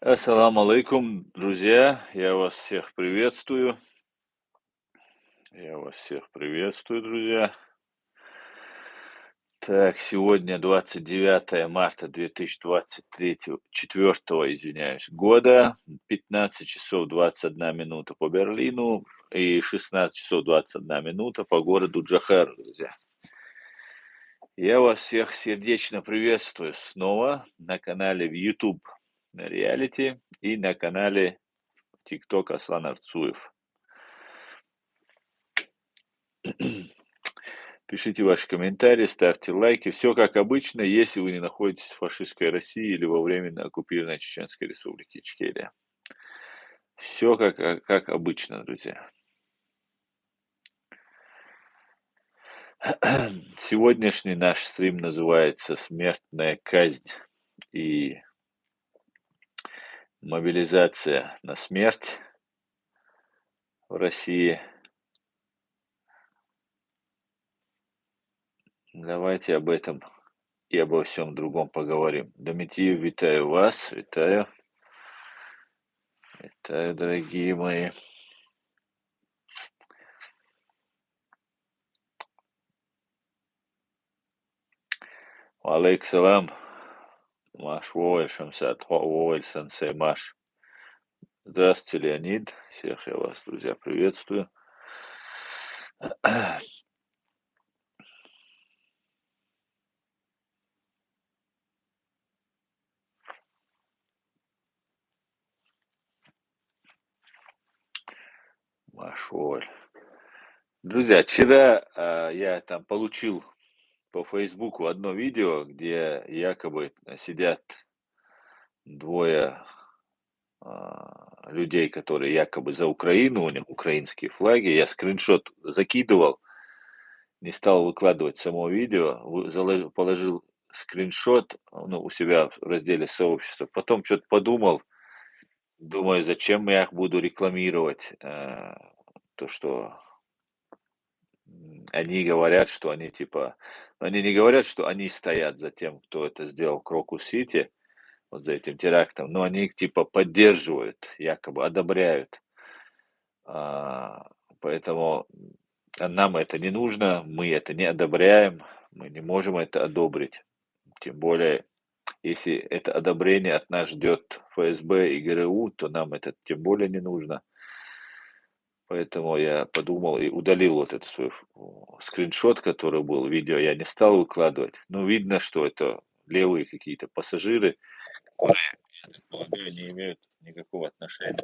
Ассаламу алейкум, друзья, я вас всех приветствую. Я вас всех приветствую, друзья. Так, сегодня 29 марта 2024, извиняюсь, года, 15 часов 21 минута по Берлину и 16 часов 21 минута по городу Джохар, друзья. Я вас всех сердечно приветствую снова на канале в YouTube Reality и на канале TikTok Аслан Арцуев. Пишите ваши комментарии, ставьте лайки. Все как обычно, если вы не находитесь в фашистской России или во временно оккупированной Чеченской Республике Ичкерия. Все как обычно, друзья. Сегодняшний наш стрим называется «Смертная казнь и мобилизация на смерть в России». Давайте об этом и обо всем другом поговорим. Домитиев, витаю вас, витаю, дорогие мои. Валейк салам. Маш Вовель, Шамсат Вовель, сенсей Маш. Здравствуйте, Леонид. Всех я вас, друзья, приветствую. Маш Вовель. Друзья, вчера я там получил по Фейсбуку одно видео, где якобы сидят двое людей, которые якобы за Украину, у них украинские флаги. Я скриншот закидывал, не стал выкладывать само видео, положил скриншот, ну, у себя в разделе сообщества. Потом что-то подумал, думаю, зачем я их буду рекламировать, то, что они говорят, что они типа, они не говорят, что они стоят за тем, кто это сделал в Крокус-Сити, вот за этим терактом, но они их типа поддерживают, якобы одобряют. А, Поэтому нам это не нужно, мы это не одобряем, мы не можем это одобрить. Тем более, если это одобрение от нас ждет ФСБ и ГРУ, то нам это тем более не нужно. Поэтому я подумал и удалил вот этот свой скриншот, который был, видео я не стал выкладывать. Ну, видно, что это левые какие-то пассажиры, которые, я так полагаю, не имеют никакого отношения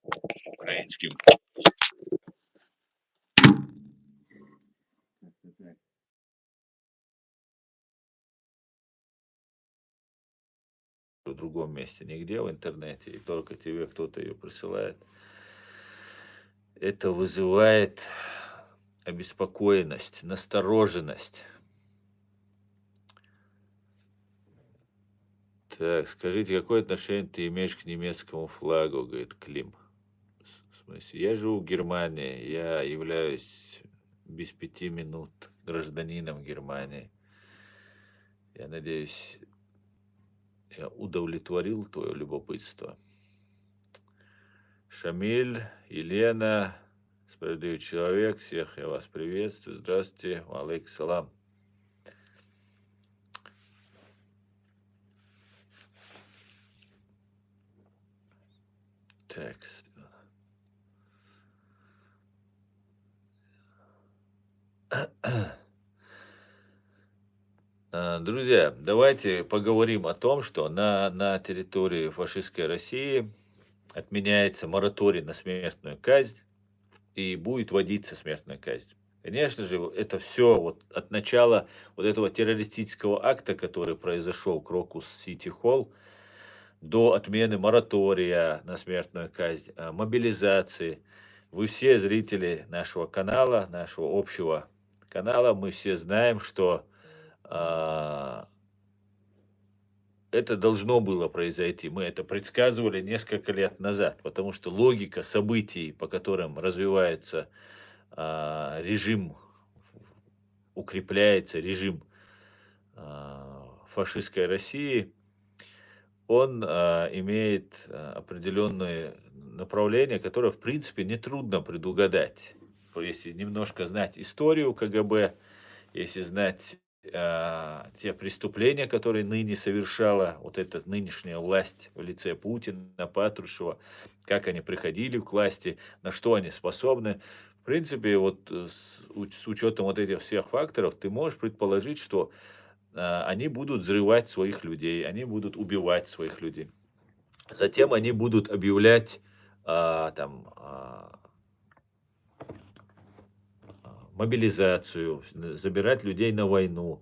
к украинским. В другом месте, нигде в интернете, и только тебе кто-то ее присылает. Это вызывает обеспокоенность, настороженность. Так, скажите, какое отношение ты имеешь к немецкому флагу, говорит Клим. В смысле, я живу в Германии, я являюсь без 5 минут гражданином Германии. Я надеюсь, я удовлетворил твое любопытство. Шамиль, Елена, справедливый человек, всех я вас приветствую. Здравствуйте, алейкум салам. Так, друзья, давайте поговорим о том, что на территории фашистской России отменяется мораторий на смертную казнь и будет вводиться смертная казнь. Конечно же, это все вот от начала вот этого террористического акта, который произошел в Крокус-Сити-Холл, до отмены моратория на смертную казнь, мобилизации. Вы все зрители нашего канала, нашего общего канала, мы все знаем, что а, это должно было произойти. Мы это предсказывали несколько лет назад, потому что логика событий, по которым развивается режим, укрепляется режим фашистской России, он имеет определенное направление, которое, в принципе, нетрудно предугадать. Если немножко знать историю КГБ, если знать те преступления, которые ныне совершала вот эта нынешняя власть в лице Путина, Патрушева, как они приходили к власти, на что они способны. В принципе, вот с учетом вот этих всех факторов, ты можешь предположить, что они будут взрывать своих людей, они будут убивать своих людей. Затем они будут объявлять мобилизацию, забирать людей на войну,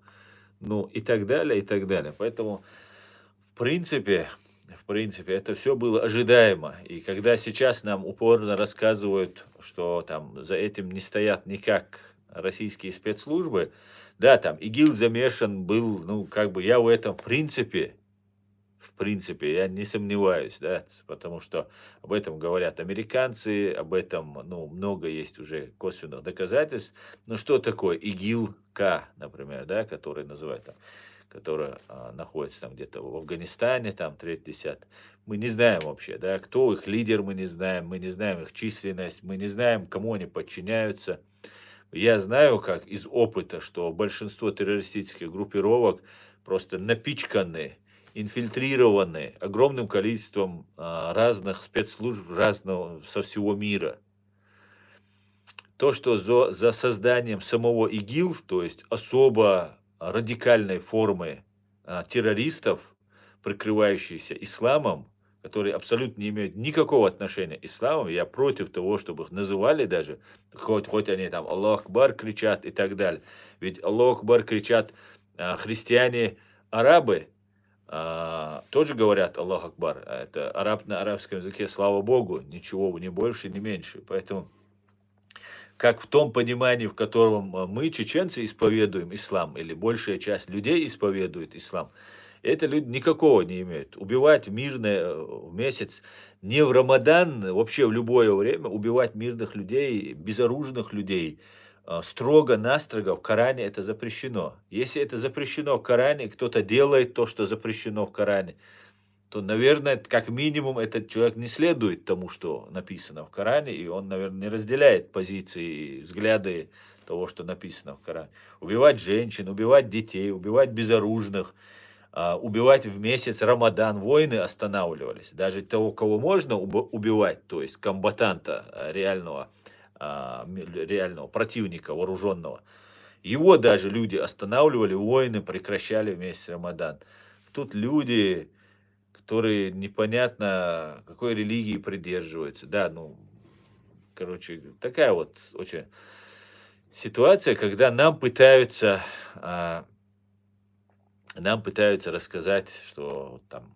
ну и так далее, и так далее. Поэтому, в принципе, это все было ожидаемо. И когда сейчас нам упорно рассказывают, что там за этим не стоят никак российские спецслужбы, да, там ИГИЛ замешан был, ну, как бы я в этом, в принципе, я не сомневаюсь, да, потому что об этом говорят американцы, об этом, ну, много есть уже косвенных доказательств. Ну, что такое ИГИЛ-К, например, да, который называют там, которая находится там где-то в Афганистане, там, треть, десят. Мы не знаем вообще, да, кто их лидер, мы не знаем их численность, мы не знаем, кому они подчиняются. Я знаю, как из опыта, что большинство террористических группировок просто напичканы, инфильтрированы огромным количеством разных спецслужб разного со всего мира. То, что за созданием самого ИГИЛ, то есть особо радикальной формы террористов, прикрывающиеся исламом, которые абсолютно не имеют никакого отношения к исламу, я против того, чтобы их называли даже, хоть они там Аллах Акбар кричат и так далее. Ведь Аллах Акбар кричат христиане-арабы, тоже говорят Аллах Акбар. Это на арабском языке, слава Богу, ничего, ни больше, ни меньше. Поэтому как в том понимании, в котором мы, чеченцы, исповедуем ислам, или большая часть людей исповедует ислам, это люди никакого не имеют. Убивать мирное в месяц, не в Рамадан, вообще в любое время, убивать мирных людей, безоружных людей, строго-настрого в Коране это запрещено. Если это запрещено в Коране, кто-то делает то, что запрещено в Коране, то, наверное, как минимум, этот человек не следует тому, что написано в Коране, и он, наверное, не разделяет позиции и взгляды того, что написано в Коране. Убивать женщин, убивать детей, убивать безоружных, убивать в месяц Рамадан, войны останавливались. Даже того, кого можно убивать, то есть комбатанта реального противника вооруженного, его даже люди останавливали, войны прекращали в месяц Рамадан. Тут люди, которые непонятно какой религии придерживаются. Да, ну, короче, такая вот очень ситуация, когда нам пытаются рассказать, что там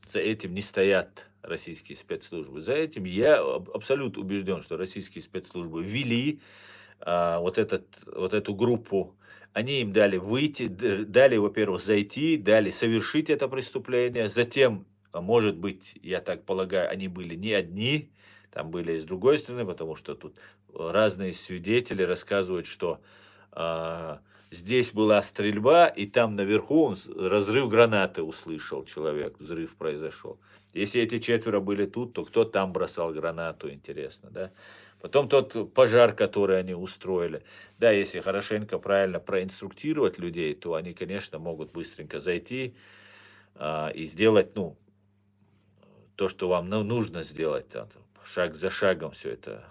за этим не стоят российские спецслужбы. За этим я абсолютно убежден, что российские спецслужбы ввели вот эту группу. Они им дали выйти, дали, во-первых, зайти, дали совершить это преступление. Затем, может быть, я так полагаю, они были не одни, там были и с другой стороны, потому что тут разные свидетели рассказывают, что здесь была стрельба, и там наверху он разрыв гранаты услышал человек, взрыв произошел. Если эти четверо были тут, то кто там бросал гранату, интересно, да? Потом тот пожар, который они устроили. Да, если хорошенько, правильно проинструктировать людей, то они, конечно, могут быстренько зайти и сделать, ну, то, что вам нужно сделать, там, шаг за шагом все это,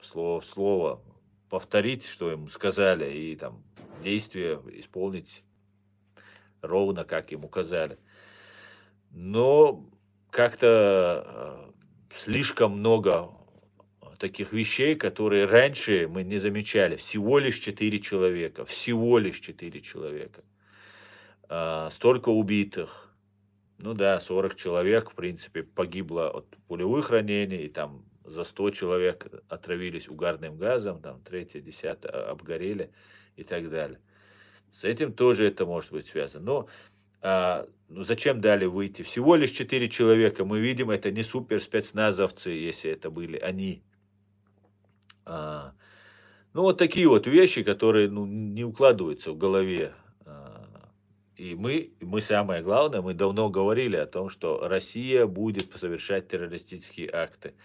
слово в слово повторить, что им сказали, и там действия исполнить ровно, как им указали. Но как-то слишком много таких вещей, которые раньше мы не замечали. Всего лишь 4 человека, всего лишь 4 человека. Столько убитых. Ну да, 40 человек, в принципе, погибло от пулевых ранений, и там за 100 человек отравились угарным газом, там третье, десятое обгорели и так далее. С этим тоже это может быть связано. Но ну зачем дали выйти? Всего лишь 4 человека. Мы видим, это не суперспецназовцы, если это были они. А, ну, вот такие вот вещи, которые, ну, не укладываются в голове. И мы самое главное, мы давно говорили о том, что Россия будет совершать террористические акты.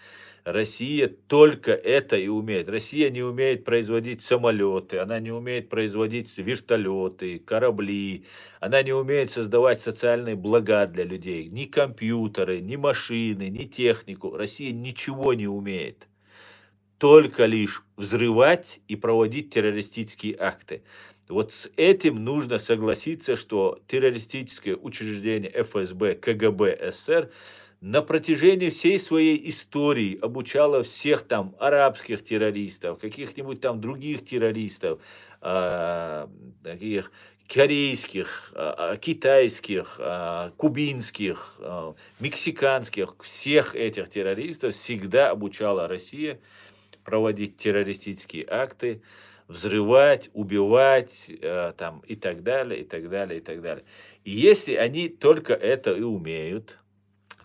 Россия только это и умеет. Россия не умеет производить самолеты, она не умеет производить вертолеты, корабли, она не умеет создавать социальные блага для людей. Ни компьютеры, ни машины, ни технику. Россия ничего не умеет. Только лишь взрывать и проводить террористические акты. Вот с этим нужно согласиться, что террористическое учреждение ФСБ, КГБ СССР на протяжении всей своей истории обучало всех там арабских террористов, каких-нибудь там других террористов, таких корейских, китайских, кубинских, мексиканских, всех этих террористов всегда обучала Россия проводить террористические акты, взрывать, убивать, там, и так далее, и так далее, и так далее. И если они только это и умеют,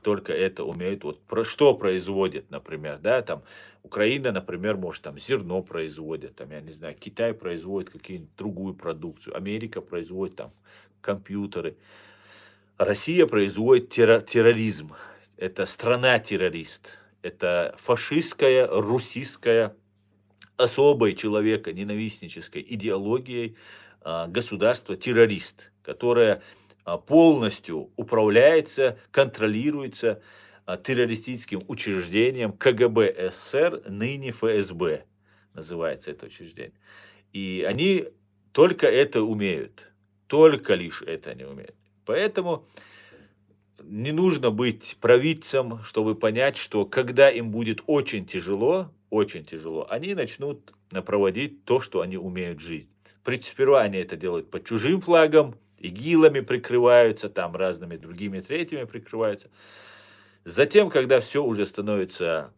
вот что производит, например, да, там, Украина, например, может, там, зерно производит, там, я не знаю, Китай производит какую-нибудь другую продукцию, Америка производит, там, компьютеры, Россия производит терроризм, это страна-террорист, это фашистская, русистская, особой человека ненавистнической идеологией государство-террорист, которое полностью управляется, контролируется террористическим учреждением КГБ СССР, ныне ФСБ называется это учреждение. И они только это умеют, только лишь это они умеют. Поэтому не нужно быть провидцем, чтобы понять, что когда им будет очень тяжело, они начнут проводить то, что они умеют в жизни. Сперва они это делают под чужим флагом, игилами прикрываются, там разными другими третьими прикрываются. Затем, когда все уже становится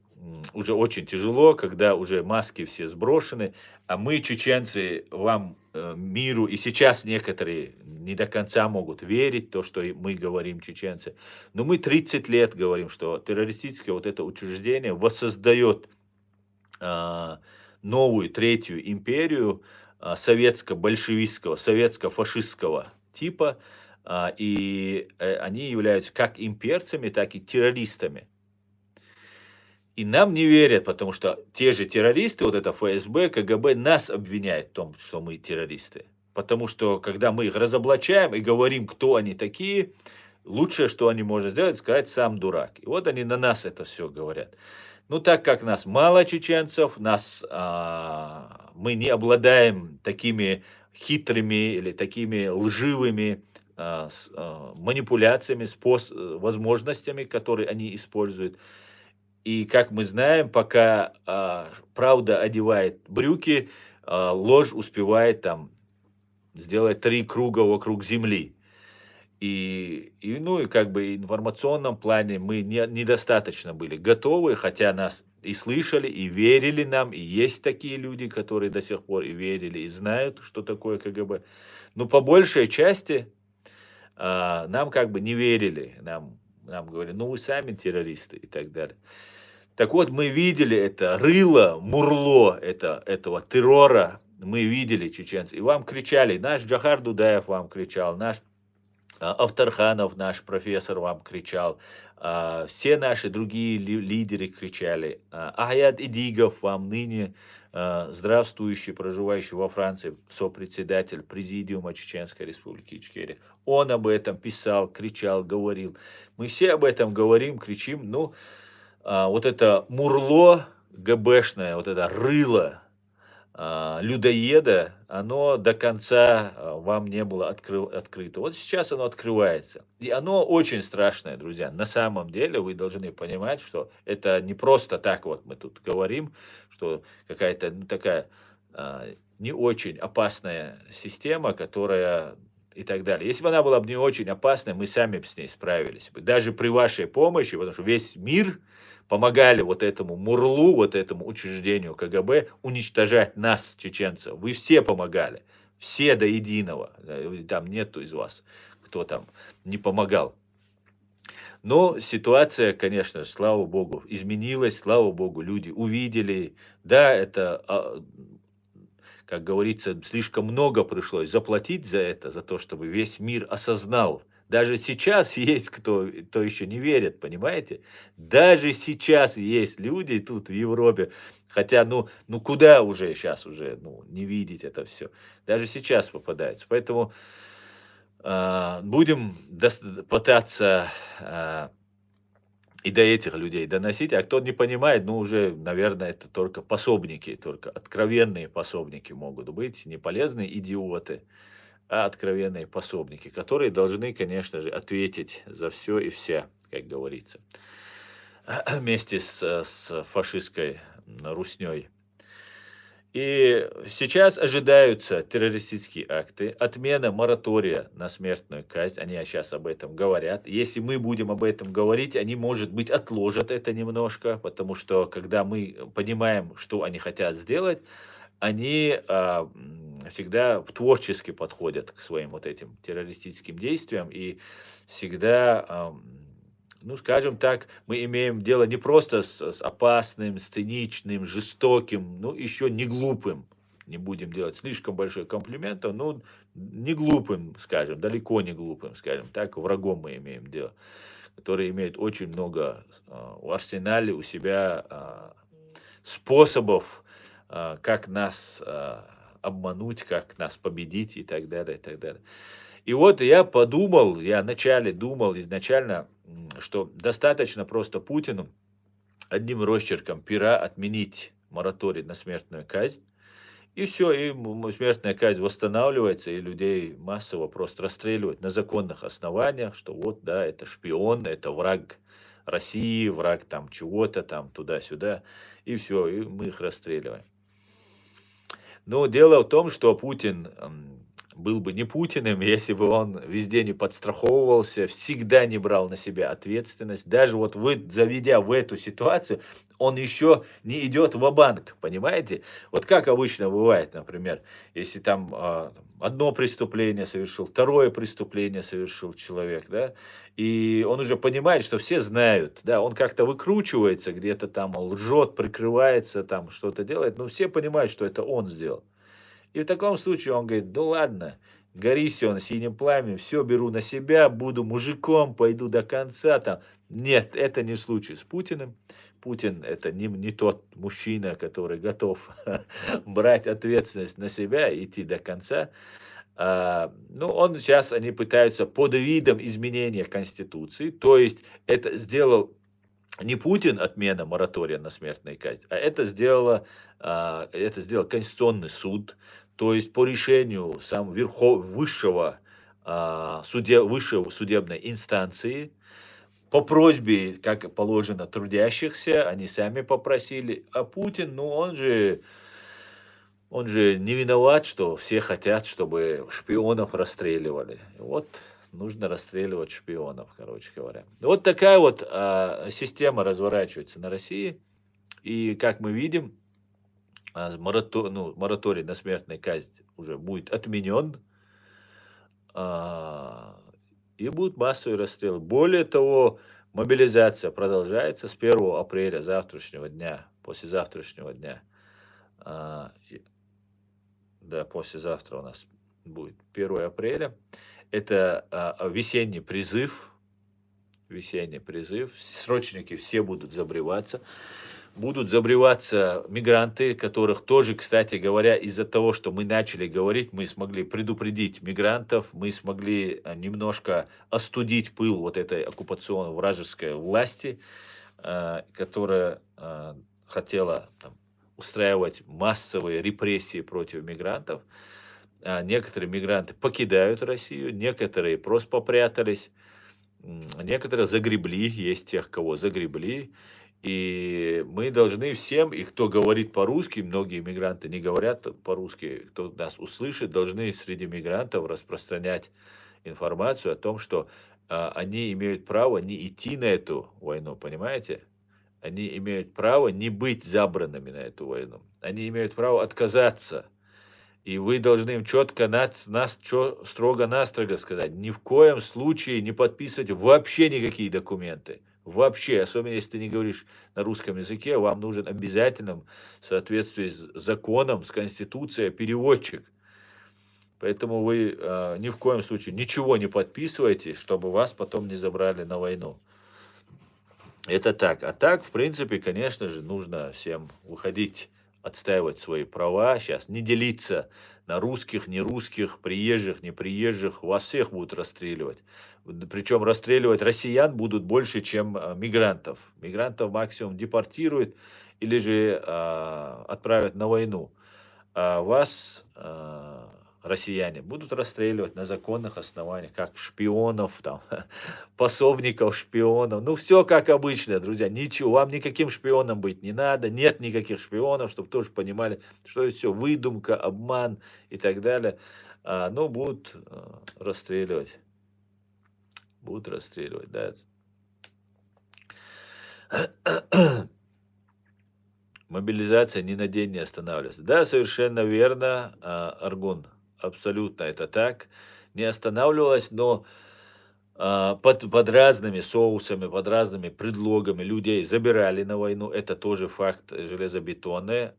уже очень тяжело, когда уже маски все сброшены, а мы, чеченцы, вам, миру, и сейчас некоторые не до конца могут верить, то, что мы говорим, чеченцы, но мы 30 лет говорим, что террористическое вот это учреждение воссоздает новую третью империю советско-большевистского, советско-фашистского типа, и они являются как имперцами, так и террористами. И нам не верят, потому что те же террористы, вот это ФСБ, КГБ, нас обвиняют в том, что мы террористы. Потому что, когда мы их разоблачаем и говорим, кто они такие, лучшее, что они могут сделать, сказать, сам дурак. И вот они на нас это все говорят. Ну, так как нас мало чеченцев, мы не обладаем такими хитрыми или такими лживыми манипуляциями, возможностями, которые они используют. И, как мы знаем, пока правда одевает брюки, ложь успевает там сделать 3 круга вокруг земли. Ну, и как бы в информационном плане мы недостаточно были готовы, хотя нас и слышали, и верили нам, и есть такие люди, которые до сих пор и верили, и знают, что такое КГБ. Но по большей части нам как бы не верили, нам говорили, ну вы сами террористы и так далее. Так вот, мы видели это рыло, мурло этого террора, мы видели, чеченцы, и вам кричали, наш Джахар Дудаев вам кричал, наш Авторханов, наш профессор, вам кричал, все наши другие лидеры кричали, Аят Идигов вам ныне здравствующий, проживающий во Франции, сопредседатель Президиума Чеченской Республики Ичкерия. Он об этом писал, кричал, говорил. Мы все об этом говорим, кричим, ну, вот это мурло ГБшное, вот это рыло людоеда, оно до конца вам не было открыто. Вот сейчас оно открывается. И оно очень страшное, друзья. На самом деле вы должны понимать, что это не просто так вот мы тут говорим, что какая-то такая не очень опасная система, которая и так далее. Если бы она была бы не очень опасной, мы сами бы с ней справились бы. Даже при вашей помощи, потому что весь мир помогали вот этому Мурлу, вот этому учреждению КГБ уничтожать нас, чеченцев. Вы все помогали, все до единого. Там нету из вас, кто там не помогал. Но ситуация, конечно, слава богу, изменилась, слава богу, люди увидели. Да, это как говорится, слишком много пришлось заплатить за это, за то, чтобы весь мир осознал. Даже сейчас есть кто еще не верит, понимаете? Даже сейчас есть люди тут в Европе, хотя, ну куда уже сейчас уже, ну, не видеть это все. Даже сейчас попадается. Поэтому будем пытаться и до этих людей доносить, а кто не понимает, ну, уже, наверное, это только пособники, только откровенные пособники могут быть, не полезные идиоты, а откровенные пособники, которые должны, конечно же, ответить за все и вся, как говорится, вместе с фашистской русней. И сейчас ожидаются террористические акты, отмена моратория на смертную казнь. Они сейчас об этом говорят. Если мы будем об этом говорить, они, может быть, отложат это немножко, потому что, когда мы понимаем, что они хотят сделать, они всегда творчески подходят к своим вот этим террористическим действиям и всегда, ну, скажем так, мы имеем дело не просто с опасным, с циничным, жестоким, ну, еще не глупым. Не будем делать слишком большой комплимент, но не глупым, скажем, далеко не глупым, скажем так, врагом мы имеем дело, который имеет очень много в арсенале у себя способов, как нас обмануть, как нас победить и так далее, и так далее. И вот я подумал, я вначале думал изначально, что достаточно просто Путину одним росчерком пера отменить мораторий на смертную казнь, и все, и смертная казнь восстанавливается, и людей массово просто расстреливают на законных основаниях, что вот, да, это шпион, это враг России, враг там чего-то там туда-сюда, и все, и мы их расстреливаем. Но дело в том, что Путин был бы не Путиным, если бы он везде не подстраховывался, всегда не брал на себя ответственность. Даже вот вы, заведя в эту ситуацию, он еще не идет ва-банк, понимаете? Вот как обычно бывает, например, если там одно преступление совершил, второе преступление совершил человек, да, и он уже понимает, что все знают, да, он как-то выкручивается, где-то там лжет, прикрывается, там что-то делает, но все понимают, что это он сделал. И в таком случае он говорит: да ладно, гори он синим пламенем, все беру на себя, буду мужиком, пойду до конца там. Нет, это не случай с Путиным. Путин это не тот мужчина, который готов брать ответственность на себя и идти до конца. Ну, он сейчас, они пытаются под видом изменения Конституции, то есть это сделал не Путин, отмена моратория на смертную казнь, а это сделал Конституционный суд, то есть по решению высшего, высшего судебной инстанции, по просьбе, как положено, трудящихся, они сами попросили, а Путин, ну он же не виноват, что все хотят, чтобы шпионов расстреливали. Вот нужно расстреливать шпионов, короче говоря. Вот такая вот система разворачивается на России. И как мы видим, мораторий на смертную казнь уже будет отменен. И будут массовые расстрелы. Более того, мобилизация продолжается с 1 апреля завтрашнего дня, послезавтрашнего дня. Да, послезавтра у нас будет 1 апреля. Это весенний призыв. Весенний призыв. Срочники все будут забреваться. Будут забреваться мигранты, которых тоже, кстати говоря, из-за того, что мы начали говорить, мы смогли предупредить мигрантов, мы смогли немножко остудить пыл вот этой оккупационной вражеской власти, которая хотела там устраивать массовые репрессии против мигрантов. Некоторые мигранты покидают Россию, некоторые просто попрятались, некоторые загребли, есть тех, кого загребли. И мы должны всем, и кто говорит по-русски, многие мигранты не говорят по-русски, кто нас услышит, должны среди мигрантов распространять информацию о том, что они имеют право не идти на эту войну, понимаете? Они имеют право не быть забранными на эту войну. Они имеют право отказаться. И вы должны им четко, строго-настрого сказать: ни в коем случае не подписывать вообще никакие документы. Вообще, особенно если ты не говоришь на русском языке, вам нужен обязательно в соответствии с законом, с Конституцией переводчик. Поэтому вы ни в коем случае ничего не подписывайте, чтобы вас потом не забрали на войну. Это так. А так, в принципе, конечно же, нужно всем выходить, отстаивать свои права. Сейчас не делиться на русских, не русских, приезжих, не приезжих. Вас всех будут расстреливать. Причем расстреливать россиян будут больше, чем мигрантов. Мигрантов максимум депортируют или же отправят на войну. А вас, россияне, будут расстреливать на законных основаниях, как шпионов, там, пособников шпионов. Ну, все как обычно, друзья. Ничего, вам никаким шпионом быть не надо. Нет никаких шпионов, чтобы тоже понимали, что это все выдумка, обман и так далее. Ну, будут расстреливать. Будут расстреливать, да. Мобилизация ни на день не останавливается. Да, совершенно верно, Аргун. Абсолютно это так. Не останавливалась, но под разными соусами, под разными предлогами людей забирали на войну. Это тоже факт железобетонный.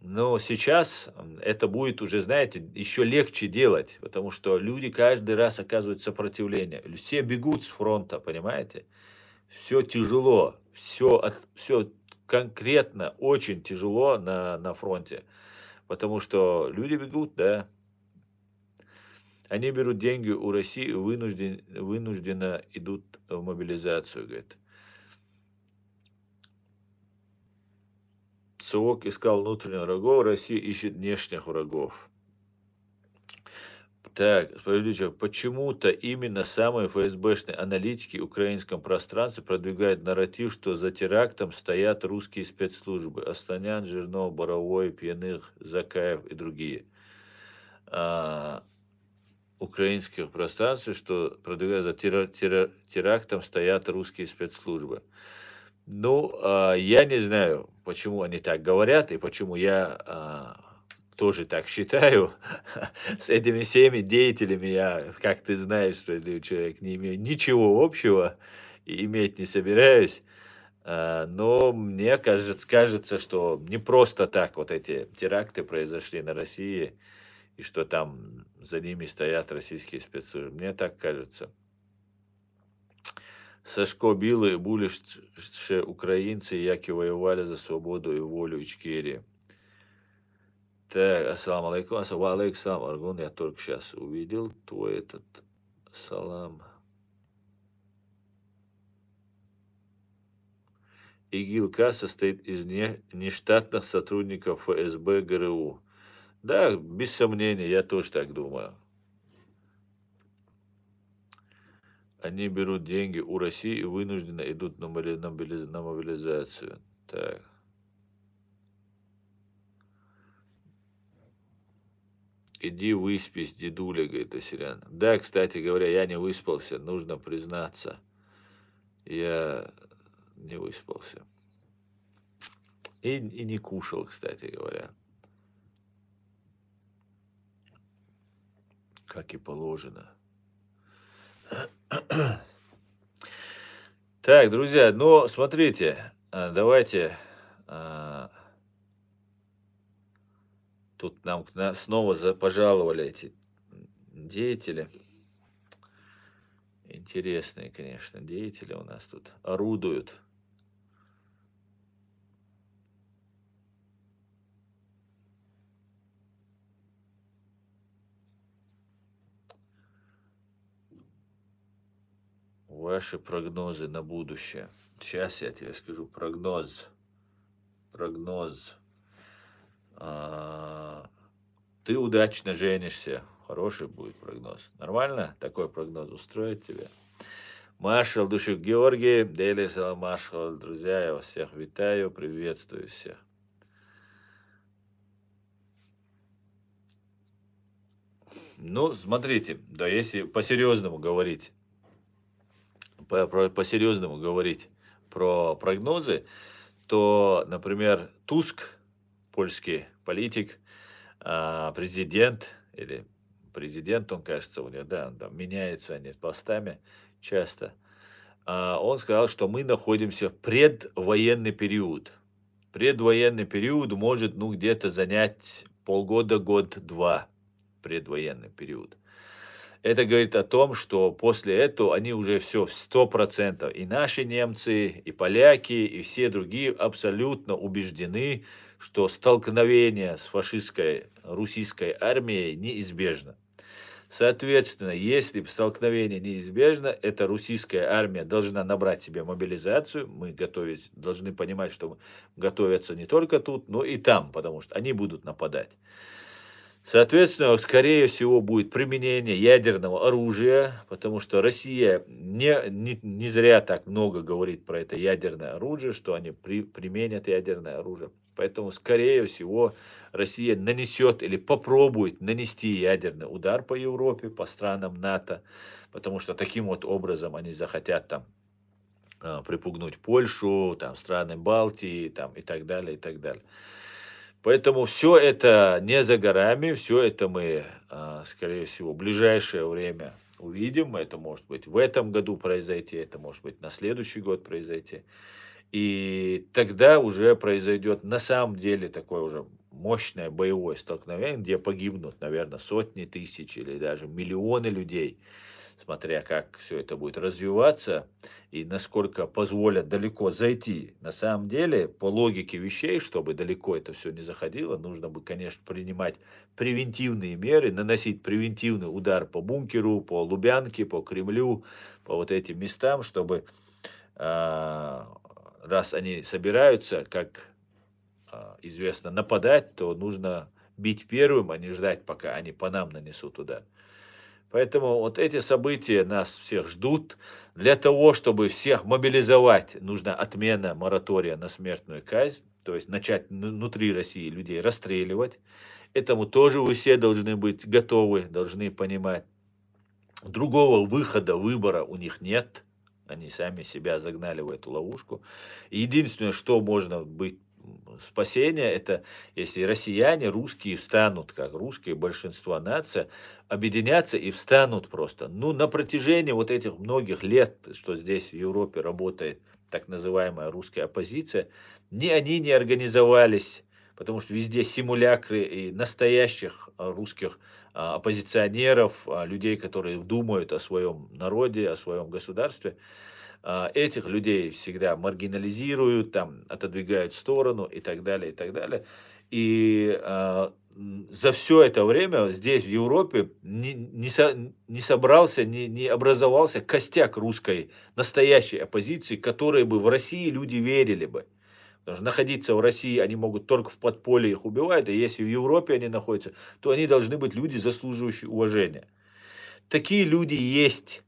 Но сейчас это будет уже, знаете, еще легче делать, потому что люди каждый раз оказывают сопротивление. Все бегут с фронта, понимаете? Все тяжело, все конкретно очень тяжело на фронте, потому что люди бегут, да. Они берут деньги у России и вынужденно идут в мобилизацию, говорит. СОК искал внутренних врагов, Россия ищет внешних врагов. Так, справедливо, почему-то именно самые ФСБшные аналитики в украинском пространстве продвигают нарратив, что за терактом стоят русские спецслужбы. Астанян, Жирнов, Боровой, Пьяных, Закаев и другие. Украинских пространстве, что продвигают за терактом стоят русские спецслужбы. Ну, я не знаю, почему они так говорят и почему я тоже так считаю. С этими всеми деятелями я, как ты знаешь, справедливый человек, не имею ничего общего и иметь не собираюсь. Но мне кажется, что не просто так вот эти теракты произошли на России, и что там за ними стоят российские спецслужбы. Мне так кажется. Сашко Білий, буliще украинцы, яки воевали за свободу и волю Ичкерии. Так, ассаламу алейкум, алейкум салам, Аргун, я только сейчас увидел твой этот салам. ИГИЛ-К состоит из нештатных сотрудников ФСБ ГРУ. Да, без сомнения, я тоже так думаю. Они берут деньги у России и вынужденно идут на мобилизацию. Так. Иди выспись, дедуля, говорит Асирян. Да, кстати говоря, я не выспался, нужно признаться. Я не выспался. И не кушал, кстати говоря. Как и положено. Так, друзья, ну, смотрите, давайте... Тут нам снова пожаловали эти деятели. Интересные, конечно, деятели у нас тут орудуют. Ваши прогнозы на будущее. Сейчас я тебе скажу прогноз. Прогноз. Ты удачно женишься. Хороший будет прогноз. Нормально? Такой прогноз устроит тебя? Маршал Душев Георгий, Дейли Салам Маршал. Друзья, я вас всех витаю, приветствую всех. Ну, смотрите, да, если по-серьезному говорить, по-серьезному говорить про прогнозы, то, например, Туск, польский политик, президент, или президент, он, кажется, у него, да, он там меняется они постами часто. Он сказал, что мы находимся в предвоенный период. Предвоенный период может, ну, где-то занять полгода, год-два, предвоенный период. Это говорит о том, что после этого они уже все в 100%, и наши немцы, и поляки, и все другие абсолютно убеждены, что столкновение с фашистской российской армией неизбежно. Соответственно, если столкновение неизбежно, эта российская армия должна набрать себе мобилизацию. Мы должны понимать, что готовятся не только тут, но и там, потому что они будут нападать. Соответственно, скорее всего, будет применение ядерного оружия, потому что Россия не зря так много говорит про это ядерное оружие, что они применят ядерное оружие. Поэтому, скорее всего, Россия нанесет или попробует нанести ядерный удар по Европе, по странам НАТО, потому что таким вот образом они захотят там припугнуть Польшу, там, страны Балтии там, и так далее, и так далее. Поэтому все это не за горами, все это мы, скорее всего, в ближайшее время увидим. Это может быть в этом году произойти, это может быть на следующий год произойти. И тогда уже произойдет на самом деле такое уже мощное боевое столкновение, где погибнут, наверное, сотни тысяч или даже миллионы людей, смотря как все это будет развиваться и насколько позволят далеко зайти. На самом деле, по логике вещей, чтобы далеко это все не заходило, нужно бы, конечно, принимать превентивные меры, наносить превентивный удар по бункеру, по Лубянке, по Кремлю, по вот этим местам, чтобы а, раз они собираются, как известно, нападать, то нужно бить первым, а не ждать, пока они по нам нанесут удар. Поэтому вот эти события нас всех ждут. Для того, чтобы всех мобилизовать, нужна отмена моратория на смертную казнь, то есть начать внутри России людей расстреливать. Этому тоже вы все должны быть готовы, должны понимать. Другого выхода, выбора у них нет. Они сами себя загнали в эту ловушку. И единственное, что можно быть спасение, это если россияне, русские встанут, как русские, большинство нация, объединятся и встанут просто. Ну, на протяжении вот этих многих лет, что здесь в Европе работает так называемая русская оппозиция, ни они не организовались, потому что везде симулякры и настоящих русских оппозиционеров, людей, которые думают о своем народе, о своем государстве. Этих людей всегда маргинализируют, там, отодвигают в сторону и так далее, и так далее. И за все это время здесь, в Европе, не собрался, не образовался костяк русской настоящей оппозиции, которой бы в России люди верили бы. Потому что находиться в России они могут только в подполье, их убивают, и если в Европе они находятся, то они должны быть люди, заслуживающие уважения. Такие люди есть.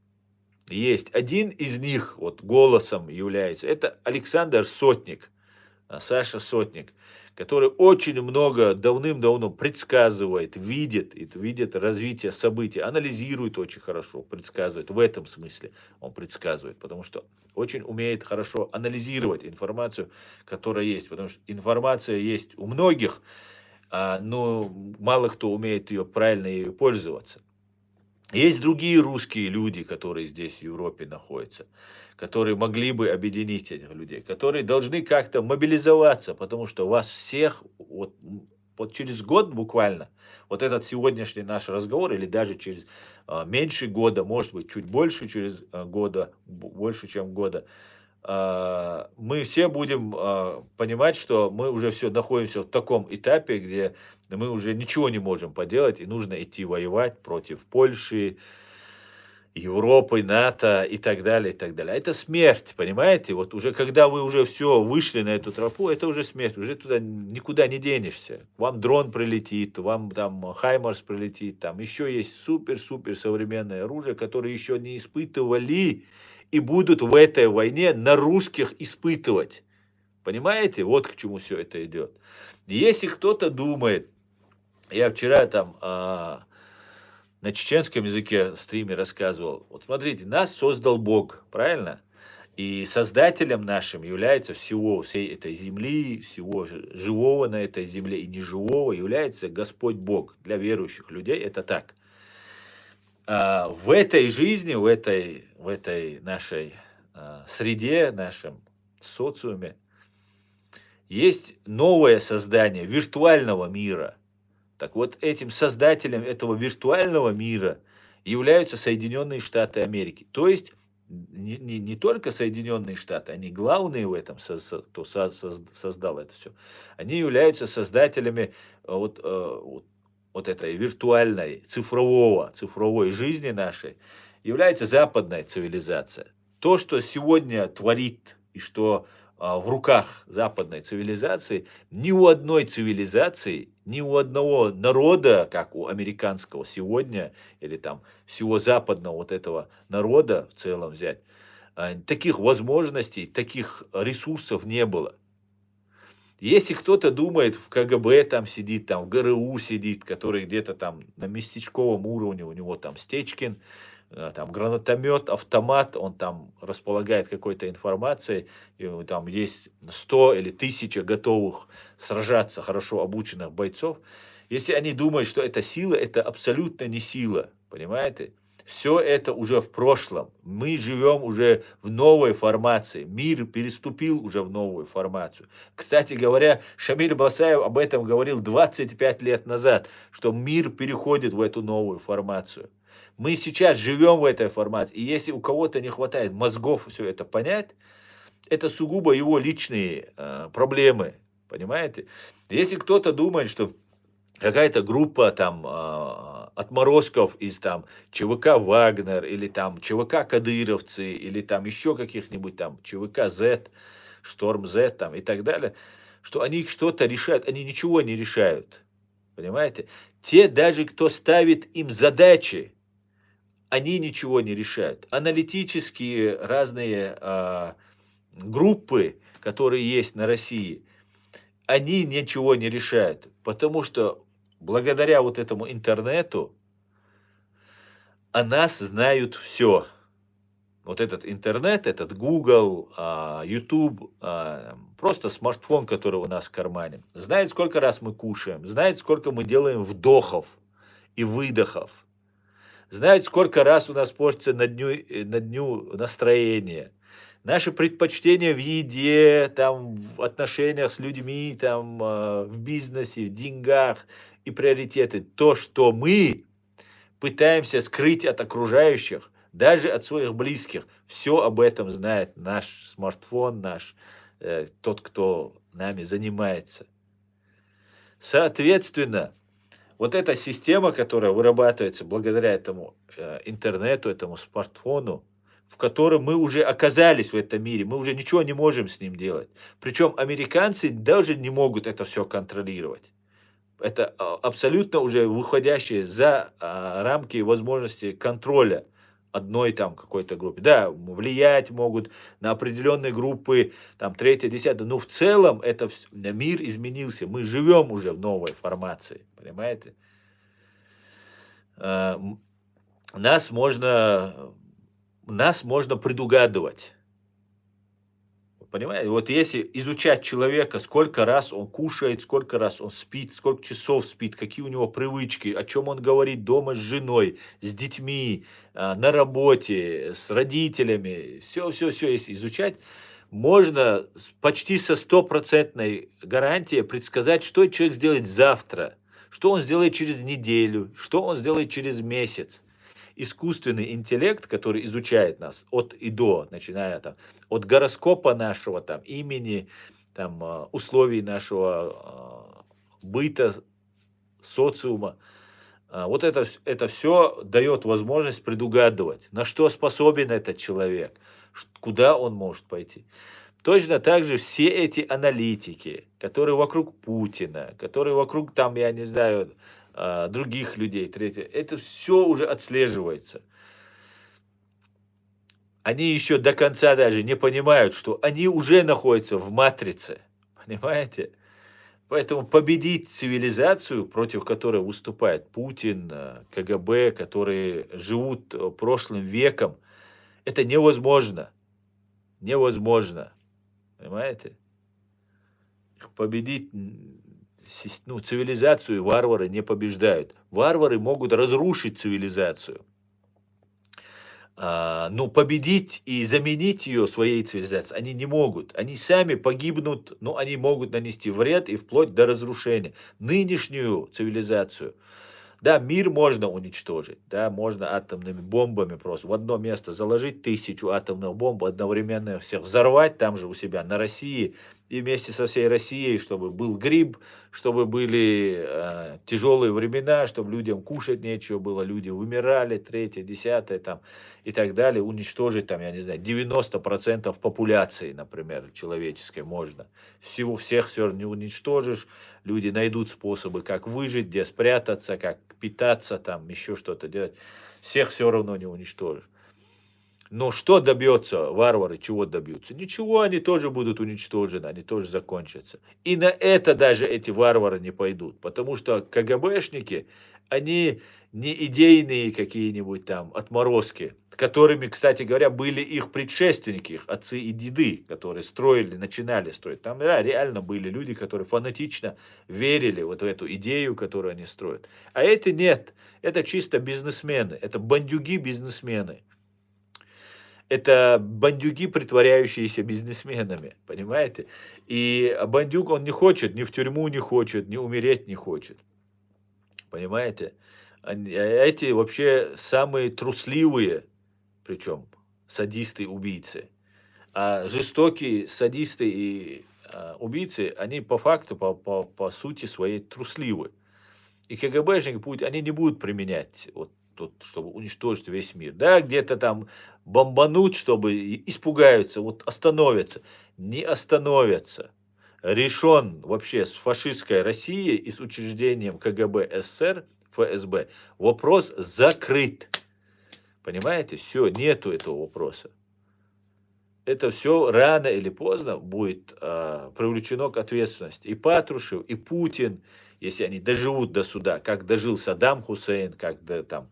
Есть. Один из них вот голосом является. Это Александр Сотник, Саша Сотник, который очень много давным-давно предсказывает, видит развитие событий, анализирует очень хорошо, предсказывает. В этом смысле он предсказывает, потому что очень умеет хорошо анализировать информацию, которая есть. Потому что информация есть у многих, но мало кто умеет ее правильно ею пользоваться. Есть другие русские люди, которые здесь, в Европе, находятся, которые могли бы объединить этих людей, которые должны как-то мобилизоваться, потому что вас всех вот через год буквально, вот этот сегодняшний наш разговор, или даже через меньше года, может быть, чуть больше через года, больше, чем года, мы все будем понимать, что мы уже все находимся в таком этапе, где мы уже ничего не можем поделать, и нужно идти воевать против Польши, Европы, НАТО и так далее, и так далее. А это смерть, понимаете? Вот уже когда вы уже все вышли на эту тропу, это уже смерть, уже туда никуда не денешься. Вам дрон прилетит, вам там Хаймарс прилетит, там еще есть супер-супер современное оружие, которое еще не испытывали и будут в этой войне на русских испытывать. Понимаете? Вот к чему все это идет. Если кто-то думает, я вчера там на чеченском языке в стриме рассказывал. Вот смотрите, нас создал Бог, правильно? И создателем нашим является всего, всей этой земли, всего живого на этой земле и неживого является Господь Бог. Для верующих людей это так. В этой жизни, в этой нашей среде, нашем социуме есть новое создание виртуального мира. Так вот, этим создателем этого виртуального мира являются Соединенные Штаты Америки. То есть не только Соединенные Штаты, они главные в этом, кто создал это все. Они являются создателями вот этой виртуальной, цифровой жизни нашей, является западная цивилизация. То, что сегодня творит и что в руках западной цивилизации, ни у одной цивилизации, ни у одного народа, как у американского сегодня, или там всего западного вот этого народа в целом взять, таких возможностей, таких ресурсов не было. Если кто-то думает, в КГБ там сидит, там в ГРУ сидит, который где-то там на местечковом уровне, у него там Стечкин, там гранатомет, автомат, он там располагает какой-то информацией, и там есть 100 или 1000 готовых сражаться, хорошо обученных бойцов. Если они думают, что это сила, это абсолютно не сила, понимаете? Все это уже в прошлом. Мы живем уже в новой формации. Мир переступил уже в новую формацию. Кстати говоря, Шамиль Басаев об этом говорил 25 лет назад, что мир переходит в эту новую формацию. Мы сейчас живем в этой формации, и если у кого-то не хватает мозгов все это понять, это сугубо его личные проблемы, понимаете? Если кто-то думает, что какая-то группа там отморозков из там ЧВК «Вагнер» или там ЧВК «Кадыровцы» или там еще каких-нибудь там ЧВК «З», «Шторм З» там и так далее, что они что-то решают, они ничего не решают, понимаете? Те даже, кто ставит им задачи, они ничего не решают. Аналитические разные группы, которые есть на России, они ничего не решают, потому что благодаря вот этому интернету о нас знают все. Вот этот интернет, этот Google, YouTube, просто смартфон, который у нас в кармане, знает, сколько раз мы кушаем, знает, сколько мы делаем вдохов и выдохов, знает, сколько раз у нас портится на дню настроение. Наши предпочтения в еде, там, в отношениях с людьми, там, в бизнесе, в деньгах и приоритеты. То, что мы пытаемся скрыть от окружающих, даже от своих близких. Все об этом знает наш смартфон, тот, кто нами занимается. Соответственно, вот эта система, которая вырабатывается благодаря этому интернету, этому смартфону, в котором мы уже оказались в этом мире, мы уже ничего не можем с ним делать. Причем американцы даже не могут это все контролировать. Это абсолютно уже выходящие за рамки возможности контроля одной там какой-то группы. Да, влиять могут на определенные группы, там, третье, десятое, но в целом мир изменился. Мы живем уже в новой формации, понимаете? А, м, Нас можно, нас можно предугадывать. Понимаете, вот если изучать человека, сколько раз он кушает, сколько раз он спит, сколько часов спит, какие у него привычки, о чем он говорит дома с женой, с детьми, на работе, с родителями, все, если изучать, можно почти со стопроцентной гарантией предсказать, что человек сделает завтра, что он сделает через неделю, что он сделает через месяц. Искусственный интеллект, который изучает нас от и до, начиная там от гороскопа нашего, там, имени, там, условий нашего быта, социума, вот это все дает возможность предугадывать, на что способен этот человек, куда он может пойти. Точно так же все эти аналитики, которые вокруг Путина, которые вокруг там, я не знаю, других людей, третье, это все уже отслеживается. Они еще до конца даже не понимают, что они уже находятся в матрице. Понимаете? Поэтому победить цивилизацию, против которой выступает Путин, КГБ, которые живут прошлым веком, это невозможно. Невозможно. Понимаете? Победить цивилизацию варвары не побеждают. Варвары могут разрушить цивилизацию. ну, победить и заменить ее своей цивилизацией они не могут. Они сами погибнут, но они могут нанести вред и вплоть до разрушения. Нынешнюю цивилизацию, да, мир можно уничтожить, да, можно атомными бомбами просто в одно место заложить 1000 атомных бомб, одновременно всех взорвать там же у себя на России, и вместе со всей Россией, чтобы был грипп, чтобы были тяжелые времена, чтобы людям кушать нечего было, люди вымирали, третье, десятое там и так далее, уничтожить там, я не знаю, 90% популяции, например, человеческой можно. Всех все равно не уничтожишь, люди найдут способы, как выжить, где спрятаться, как питаться, там еще что-то делать. Всех все равно не уничтожишь. Но что добьется варвары, чего добьются? Ничего, они тоже будут уничтожены, они тоже закончатся. И на это даже эти варвары не пойдут, потому что КГБшники, они не идейные какие-нибудь там отморозки, которыми, кстати говоря, были их предшественники, их отцы и деды, которые строили, начинали строить. Там да, реально были люди, которые фанатично верили вот в эту идею, которую они строят. А эти нет, это чисто бизнесмены, это бандюги-бизнесмены. Это бандюги, притворяющиеся бизнесменами, понимаете? И бандюк, он не хочет, ни в тюрьму не хочет, ни умереть не хочет, понимаете? Эти вообще самые трусливые, причем садисты-убийцы. А жестокие садисты и убийцы, они по факту, по сути своей трусливы. И КГБшники они не будут применять, вот, тут, чтобы уничтожить весь мир. Да, где-то там бомбанут, чтобы испугаются, вот остановятся. Не остановятся. Решен вообще с фашистской Россией и с учреждением КГБ СССР, ФСБ, вопрос закрыт. Понимаете? Все, нету этого вопроса. Это все рано или поздно будет привлечено к ответственности. И Патрушев, и Путин, если они доживут до суда, как дожил Саддам Хусейн, как там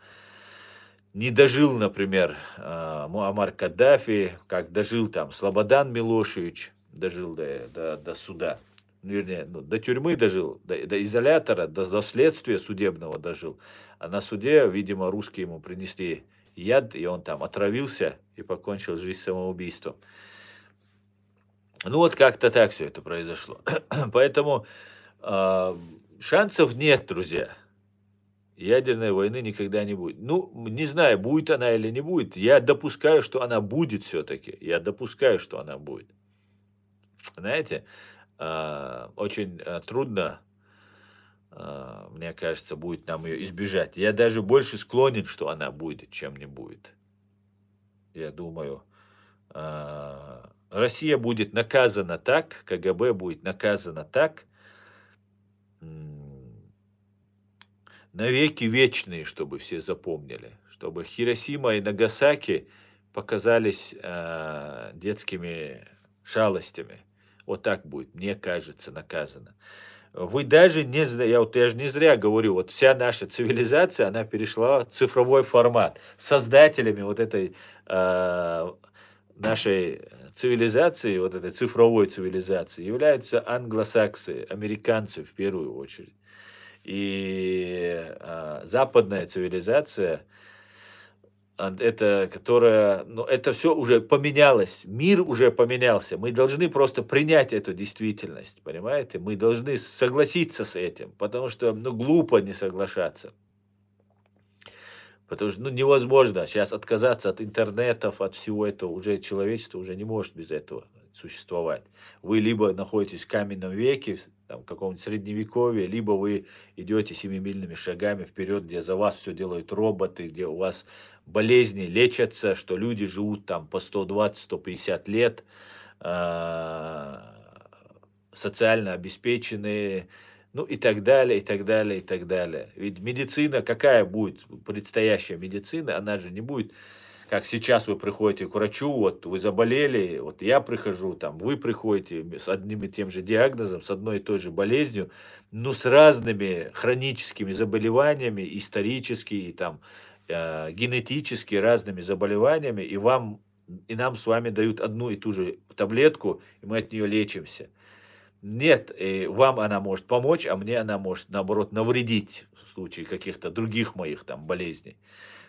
не дожил, например, Муаммар Каддафи, как дожил там Слободан Милошевич, дожил до суда, вернее, ну, до тюрьмы дожил, до изолятора, до следствия судебного дожил. А на суде, видимо, русские ему принесли яд, и он там отравился и покончил жизнь самоубийством. Ну вот как-то так все это произошло. Поэтому шансов нет, друзья. Ядерной войны никогда не будет. Ну, не знаю, будет она или не будет. Я допускаю, что она будет все-таки. Я допускаю, что она будет. Знаете, очень трудно, мне кажется, будет нам ее избежать. Я даже больше склонен, что она будет, чем не будет. Я думаю, Россия будет наказана так, КГБ будет наказана так, навеки вечные, чтобы все запомнили, чтобы Хиросима и Нагасаки показались детскими шалостями. Вот так будет, мне кажется, наказано. Вы даже не знаете, я же не зря говорю, вот вся наша цивилизация, она перешла в цифровой формат. Создателями вот этой нашей цивилизации, вот этой цифровой цивилизации, являются англосаксы, американцы в первую очередь. И западная цивилизация, это, которая, ну, это все уже поменялось, мир уже поменялся. Мы должны просто принять эту действительность, понимаете? Мы должны согласиться с этим, потому что, ну, глупо не соглашаться. Потому что, ну, невозможно сейчас отказаться от интернетов, от всего этого. Уже человечество уже не может без этого существовать. Вы либо находитесь в каменном веке, там, в каком-нибудь средневековье, либо вы идете семимильными шагами вперед, где за вас все делают роботы, где у вас болезни лечатся, что люди живут там по 120-150 лет, социально обеспеченные, ну и так далее, и так далее, и так далее. Ведь медицина, какая будет предстоящая медицина, она же не будет, как сейчас вы приходите к врачу, вот вы заболели, вот я прихожу, там вы приходите с одним и тем же диагнозом, с одной и той же болезнью, но с разными хроническими заболеваниями, исторически и там генетически разными заболеваниями, и нам с вами дают одну и ту же таблетку, и мы от нее лечимся. Нет, вам она может помочь, а мне она может, наоборот, навредить в случае каких-то других моих там болезней.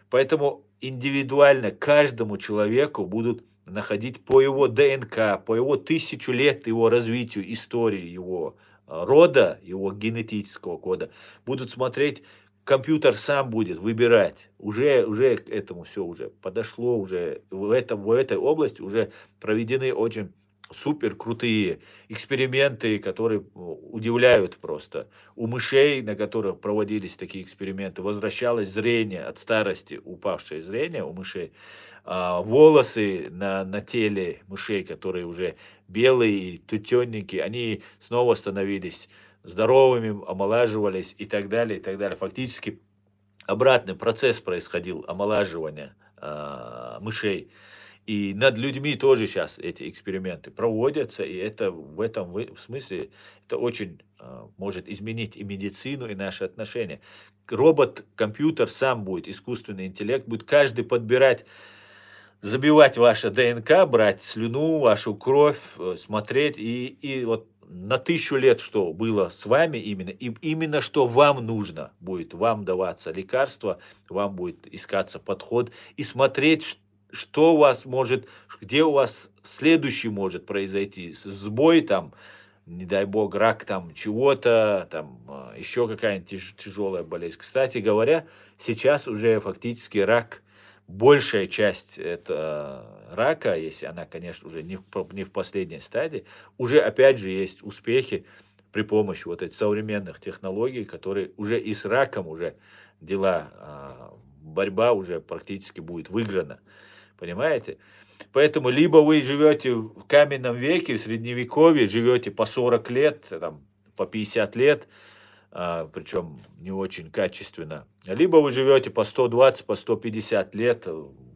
Поэтому индивидуально каждому человеку будут находить по его ДНК, по его 1000 лет его развитию, истории его рода, его генетического кода. Будут смотреть, компьютер сам будет выбирать. Уже к этому все уже подошло, уже в этой области уже проведены очень супер крутые эксперименты, которые удивляют просто. У мышей, на которых проводились такие эксперименты, возвращалось зрение от старости, упавшее зрение у мышей. Волосы на теле мышей, которые уже белые, тутенники, они снова становились здоровыми, омолаживались и так далее, и так далее. Фактически обратный процесс происходил омолаживания мышей. И над людьми тоже сейчас эти эксперименты проводятся, и это в этом смысле это очень может изменить и медицину, и наши отношения. Робот, компьютер сам будет, искусственный интеллект будет каждый подбирать, забивать ваше ДНК, брать слюну, вашу кровь, смотреть, и вот на 1000 лет, что было с вами именно, и именно что вам нужно будет, вам даваться лекарство, вам будет искаться подход, и смотреть, что у вас может, где у вас следующий может произойти сбой там, не дай бог, рак там чего-то, там еще какая-нибудь тяжелая болезнь. Кстати говоря, сейчас уже фактически рак, большая часть это рака, если она, конечно, уже не в последней стадии, уже опять же есть успехи при помощи вот этих современных технологий, которые уже и с раком уже дела, борьба уже практически будет выиграна. Понимаете? Поэтому либо вы живете в каменном веке, в средневековье, живете по 40 лет, там, по 50 лет, причем не очень качественно, либо вы живете по 120, по 150 лет,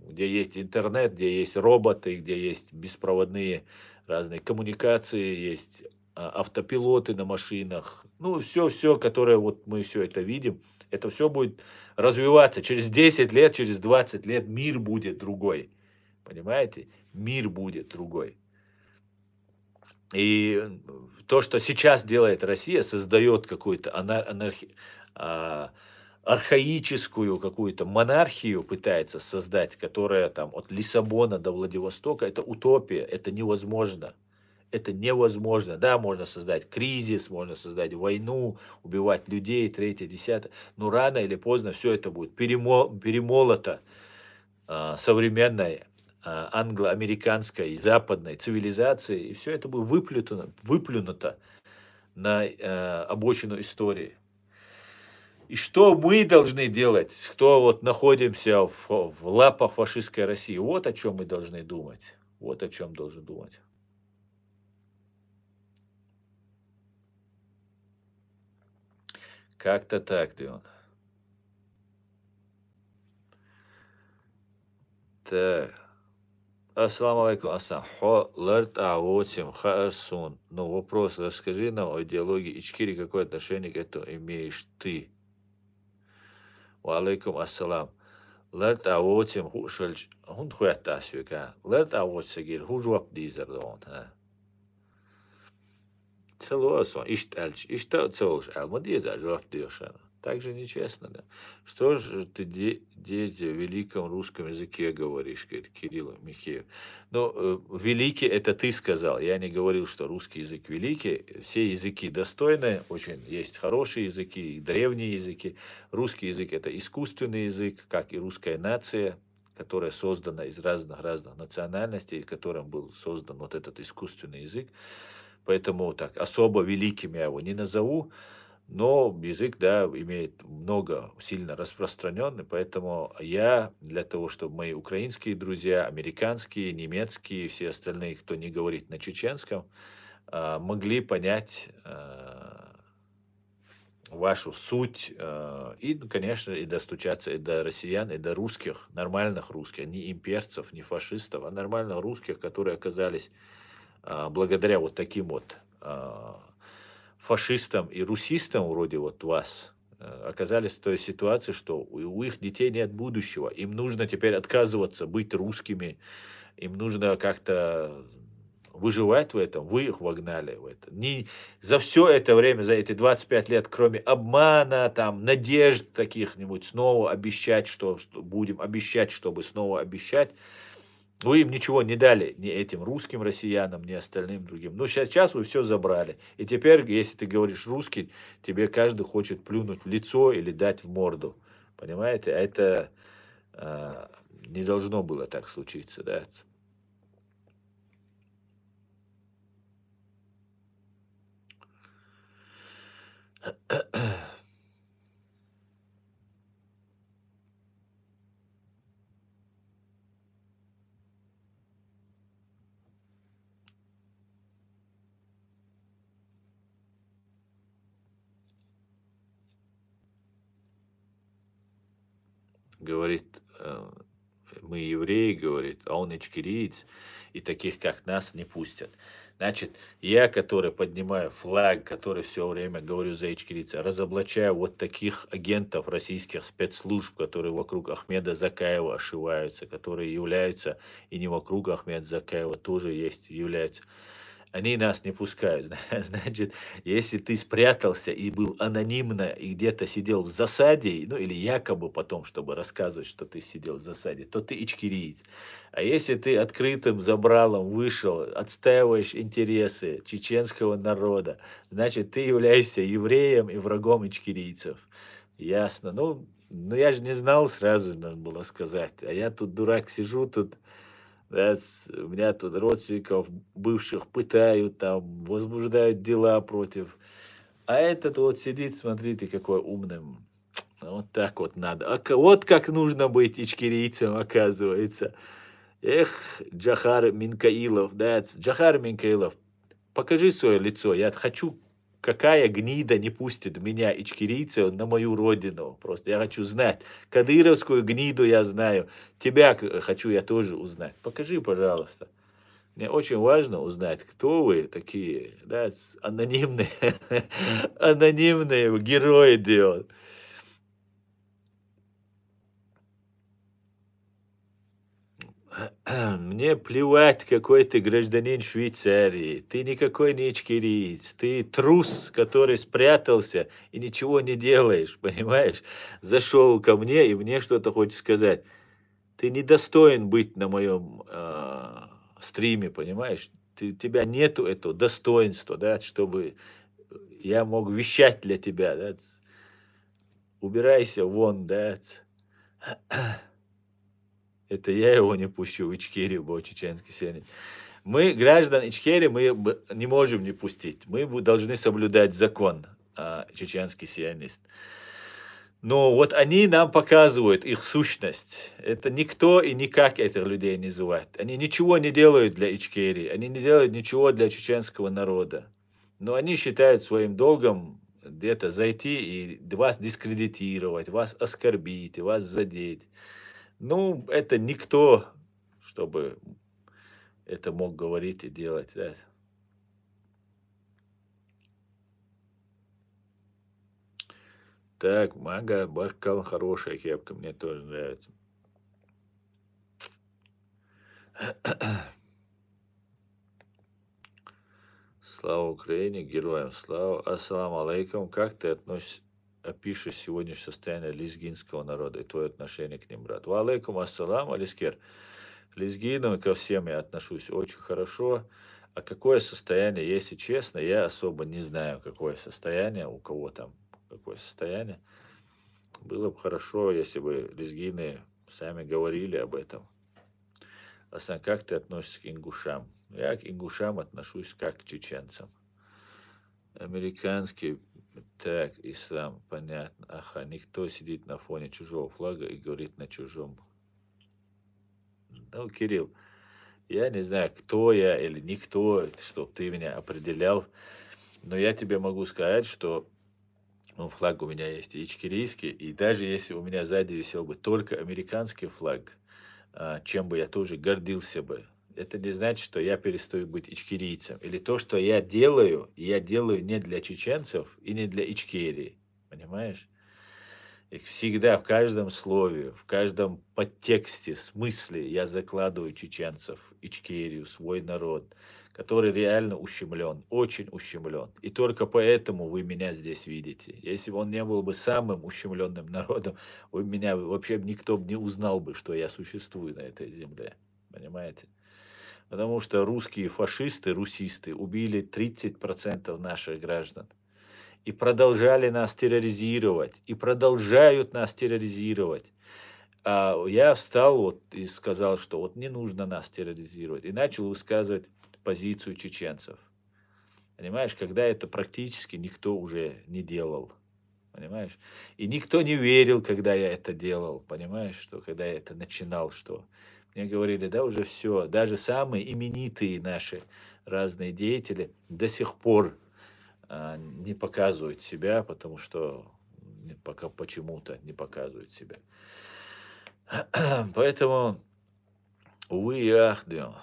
где есть интернет, где есть роботы, где есть беспроводные разные коммуникации, есть автопилоты на машинах, ну, все, которое вот мы все это видим, это все будет развиваться. Через 10 лет, через 20 лет мир будет другой. Понимаете? Мир будет другой. И то, что сейчас делает Россия, создает какую-то архаическую какую-то монархию пытается создать, которая там от Лиссабона до Владивостока, это утопия, это невозможно. Это невозможно. Да, можно создать кризис, можно создать войну, убивать людей, третье, десятое, но рано или поздно все это будет перемолото современной англо-американской западной цивилизации, и все это будет выплюнуто на обочину истории. И что мы должны делать, кто вот находимся в лапах фашистской России? Вот о чем мы должны думать. Вот о чем должен думать. Как-то так, Дион. Так. Ассаламу алейкум, Асан. Ларт Аотим Хаарсун. Ну, вопрос, расскажи нам о идеологии Ичкири, какое отношение к этому имеешь ты? Ва алейкум ассалам. Ларт Аотим Хушальч. Хун хуят тасюка. Ларт Аот Сагир. Хужуап дизер дон. Целуасан. Иштальч. Иштал целуш. Алмадиза жуап диршан. Так же нечестно, да? Что же ты, дети, в великом русском языке говоришь, говорит Кирилл Михеев. Ну, великий, это ты сказал. Я не говорил, что русский язык великий. Все языки достойны, очень есть хорошие языки, и древние языки. Русский язык – это искусственный язык, как и русская нация, которая создана из разных национальностей, которым был создан вот этот искусственный язык. Поэтому так особо великим я его не назову. Но язык, да, имеет много, сильно распространенный, поэтому я для того, чтобы мои украинские друзья, американские, немецкие, все остальные, кто не говорит на чеченском, могли понять вашу суть и, ну, конечно, и достучаться и до россиян, и до русских, нормальных русских, не имперцев, не фашистов, а нормальных русских, которые оказались благодаря вот таким вот фашистам и русистам вроде вот вас оказались в той ситуации, что у их детей нет будущего. Им нужно теперь отказываться быть русскими, им нужно как-то выживать в этом, вы их вогнали в это. За все это время, за эти 25 лет, кроме обмана, там, надежд каких-нибудь, снова обещать, что будем обещать, чтобы снова обещать, вы им ничего не дали, ни этим русским россиянам, ни остальным другим. Но сейчас вы все забрали. И теперь, если ты говоришь русский, тебе каждый хочет плюнуть в лицо или дать в морду. Понимаете? А это не должно было так случиться, да? Говорит, мы евреи, говорит, а он ичкириец, и таких, как нас, не пустят. Значит, я, который поднимаю флаг, который все время говорю за ичкирица, разоблачаю вот таких агентов российских спецслужб, которые вокруг Ахмеда Закаева ошиваются, которые являются, и не вокруг Ахмеда Закаева тоже есть, являются. Они нас не пускают. Значит, если ты спрятался и был анонимно, и где-то сидел в засаде, ну или якобы потом, чтобы рассказывать, что ты сидел в засаде, то ты ичкириец. А если ты открытым забралом вышел, отстаиваешь интересы чеченского народа, значит, ты являешься евреем и врагом ичкирийцев. Ясно. Ну я же не знал, сразу надо было сказать. А я тут дурак сижу, тут да, у меня тут родственников бывших пытают, там, возбуждают дела против. А этот вот сидит, смотрите, какой умным. Вот так вот надо. Вот как нужно быть ичкерийцем, оказывается. Эх, Джахар Минкаилов, да, Джахар Минкаилов, покажи свое лицо. Я хочу, какая гнида не пустит меня, ичкерийца, на мою родину. Просто я хочу знать. Кадыровскую гниду я знаю. Тебя хочу я тоже узнать. Покажи, пожалуйста. Мне очень важно узнать, кто вы такие, да, анонимные, анонимные герои делают. Мне плевать, какой ты гражданин Швейцарии. Ты никакой не ичкериец. Ты трус, который спрятался и ничего не делаешь, понимаешь? Зашел ко мне и мне что-то хочешь сказать. Ты недостоин быть на моем стриме, понимаешь? У тебя нету этого достоинства, да, чтобы я мог вещать для тебя, да. Убирайся вон, да. Это я его не пущу в Ичкерию, бо чеченский сенет. Мы, граждан Ичкерии, не можем не пустить. Мы должны соблюдать закон, чеченский сионист. Но вот они нам показывают их сущность. Это никто и никак этих людей не называет. Они ничего не делают для Ичкерии, они не делают ничего для чеченского народа. Но они считают своим долгом где-то зайти и вас дискредитировать, вас оскорбить, вас задеть. Ну, это никто, чтобы это мог говорить и делать. Да. Так, Мага Баркал, хорошая кепка, мне тоже нравится. Слава Украине, героям слава. Ассаламу алейкум. Как ты опишешь сегодняшнее состояние лезгинского народа и твое отношение к ним, брат? Ва алейкум ассалам, Алискер. Лезгинам ко всем я отношусь очень хорошо. А какое состояние, если честно, я особо не знаю, какое состояние, у кого там какое состояние. Было бы хорошо, если бы лезгины сами говорили об этом. Асан, как ты относишься к ингушам? Я к ингушам отношусь как к чеченцам. Американский, так, ислам, понятно. Ага, никто сидит на фоне чужого флага и говорит на чужом. Ну, Кирилл, я не знаю, кто я или никто, чтобы ты меня определял, но я тебе могу сказать, что флаг у меня есть ичкерийский, и даже если у меня сзади висел бы только американский флаг, чем бы я тоже гордился бы, это не значит, что я перестаю быть ичкерийцем. Или то, что я делаю не для чеченцев и не для Ичкерии. Понимаешь? И всегда, в каждом слове, в каждом подтексте, смысле я закладываю чеченцев, Ичкерию, свой народ, который реально ущемлен, очень ущемлен. И только поэтому вы меня здесь видите. Если бы он не был бы самым ущемленным народом, вы меня вообще никто бы не узнал бы, что я существую на этой земле. Понимаете? Потому что русские фашисты, русисты убили 30% наших граждан. И продолжали нас терроризировать, и продолжают нас терроризировать. А я встал вот и сказал, что вот не нужно нас терроризировать. И начал высказывать позицию чеченцев. Понимаешь, когда это практически никто уже не делал. Понимаешь? И никто не верил, когда я это делал. Понимаешь, что когда я это начинал, что мне говорили, да уже все, даже самые именитые наши разные деятели до сих пор не показывают себя, потому что пока почему-то не показывают себя. Поэтому, увы и ах, да.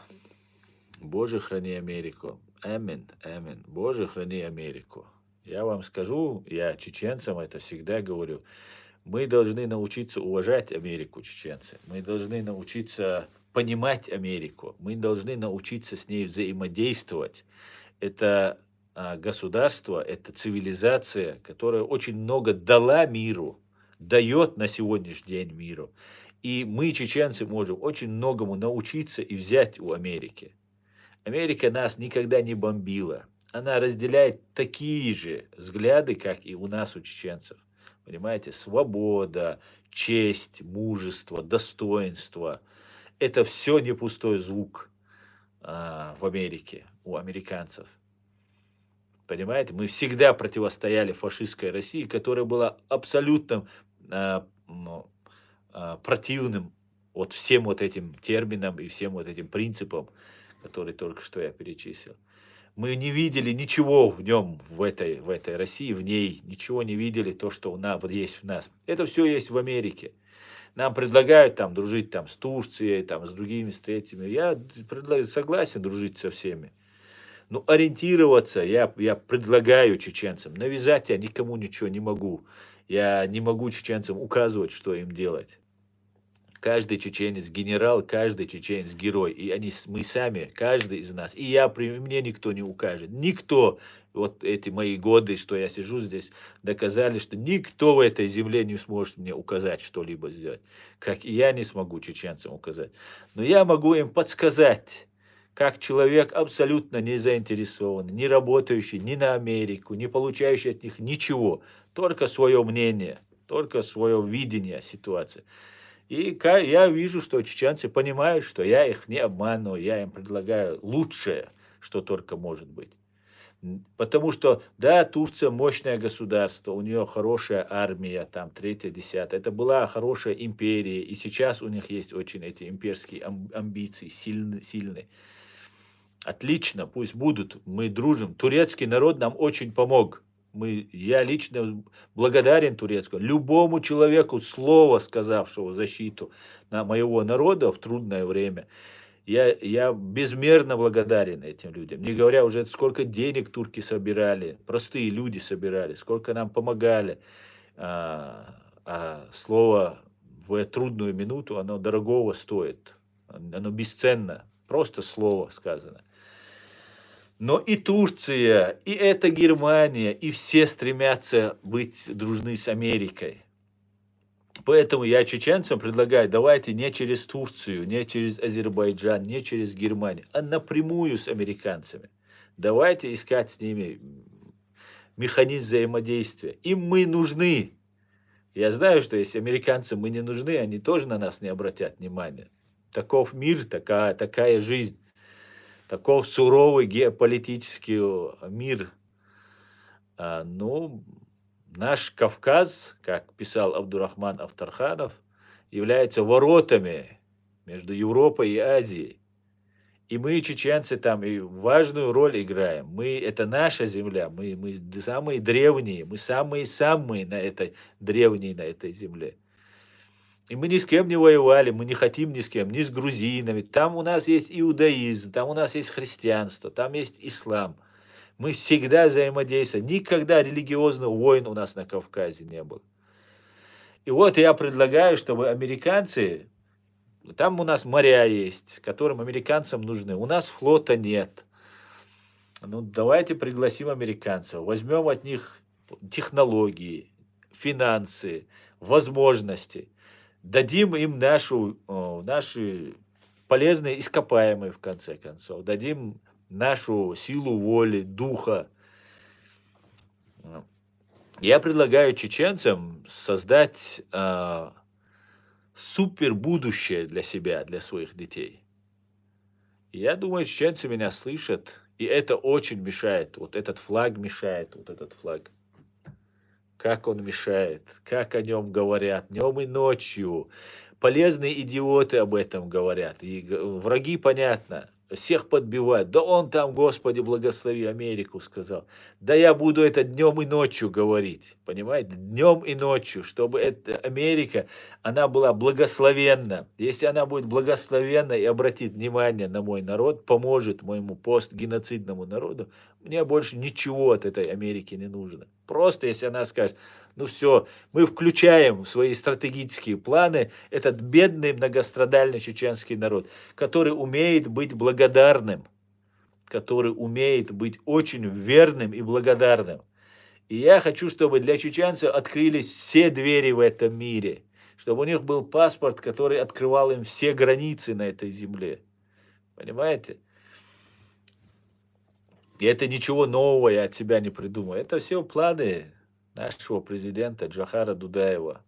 Боже, храни Америку. Амин, амин. Боже, храни Америку. Я вам скажу, я чеченцам это всегда говорю, мы должны научиться уважать Америку, чеченцы. Мы должны научиться понимать Америку. Мы должны научиться с ней взаимодействовать. Это государство, это цивилизация, которая очень много дала миру, дает на сегодняшний день миру. И мы, чеченцы, можем очень многому научиться и взять у Америки. Америка нас никогда не бомбила. Она разделяет такие же взгляды, как и у нас, у чеченцев. Понимаете, свобода, честь, мужество, достоинство. Это все не пустой звук в Америке, у американцев. Понимаете, мы всегда противостояли фашистской России, которая была абсолютно противным вот всем вот этим терминам и всем вот этим принципам, которые только что я перечислил. Мы не видели ничего в нем, в этой России, в ней, ничего не видели, то, что вот есть в нас. Это все есть в Америке. Нам предлагают там дружить там, с Турцией, там, с другими, с третьими. Я согласен дружить со всеми. Но ориентироваться я предлагаю чеченцам. Навязать я никому ничего не могу. Я не могу чеченцам указывать, что им делать. Каждый чеченец генерал, каждый чеченец герой. И мы сами, каждый из нас. И мне никто не укажет. Никто, вот эти мои годы, что я сижу здесь, доказали, что никто в этой земле не сможет мне указать что-либо сделать. Как и я не смогу чеченцам указать. Но я могу им подсказать, как человек абсолютно не заинтересованный, не работающий ни на Америку, не получающий от них ничего, только свое мнение, только свое видение ситуации. И я вижу, что чеченцы понимают, что я их не обманываю, я им предлагаю лучшее, что только может быть. Потому что, да, Турция мощное государство, у нее хорошая армия, там, 3-я, 10-я. Это была хорошая империя, и сейчас у них есть очень эти имперские амбиции, сильные. Отлично, пусть будут, мы дружим. Турецкий народ нам очень помог. Я лично благодарен турецкому. Любому человеку, слово сказавшего в защиту моего народа в трудное время, я безмерно благодарен этим людям. Не говоря уже, сколько денег турки собирали, простые люди собирали, сколько нам помогали. Слово в трудную минуту, оно дорогого стоит. Оно бесценно. Просто слово сказано. Но и Турция, и эта Германия, и все стремятся быть дружны с Америкой. Поэтому я чеченцам предлагаю, давайте не через Турцию, не через Азербайджан, не через Германию, а напрямую с американцами. Давайте искать с ними механизм взаимодействия. Им мы нужны. Я знаю, что если американцам мы не нужны, они тоже на нас не обратят внимания. Таков мир, такая жизнь. Таков суровый геополитический мир. Наш Кавказ, как писал Абдурахман Автарханов, является воротами между Европой и Азией. И мы, чеченцы, там и важную роль играем. Это наша земля, мы самые древние, мы самые-самые древние на этой земле. И мы ни с кем не воевали, мы не хотим ни с кем, ни с грузинами. Там у нас есть иудаизм, там у нас есть христианство, там есть ислам. Мы всегда взаимодействуем. Никогда религиозных войн у нас на Кавказе не было. И вот я предлагаю, чтобы американцы, там у нас моря есть, которым американцам нужны, у нас флота нет. Ну, давайте пригласим американцев, возьмем от них технологии, финансы, возможности, дадим им наши полезные ископаемые, в конце концов, дадим нашу силу воли, духа. Я предлагаю чеченцам создать супер будущее для себя, для своих детей. И я думаю, чеченцы меня слышат, и это очень мешает. Вот этот флаг мешает, вот этот флаг. Как он мешает, как о нем говорят днем и ночью. Полезные идиоты об этом говорят. И враги, понятно, всех подбивают. Да он там, Господи, благослови Америку, сказал. Да я буду это днем и ночью говорить. Понимаете? Днем и ночью, чтобы Америка, она была благословенна. Если она будет благословенна и обратит внимание на мой народ, поможет моему постгеноцидному народу, мне больше ничего от этой Америки не нужно. Просто если она скажет, ну все, мы включаем в свои стратегические планы этот бедный многострадальный чеченский народ, который умеет быть благодарным, который умеет быть очень верным и благодарным. И я хочу, чтобы для чеченцев открылись все двери в этом мире, чтобы у них был паспорт, который открывал им все границы на этой земле. Понимаете? И это ничего нового я от себя не придумаю. Это все планы нашего президента Джохара Дудаева,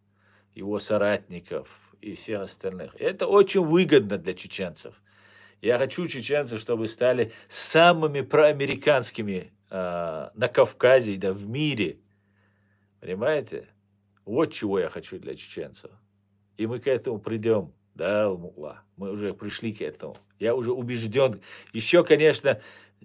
его соратников и всех остальных. Это очень выгодно для чеченцев. Я хочу чеченцы, чтобы стали самыми проамериканскими на Кавказе, да в мире. Понимаете? Вот чего я хочу для чеченцев. И мы к этому придем. Да, Алмулла, мы уже пришли к этому. Я уже убежден. Еще, конечно,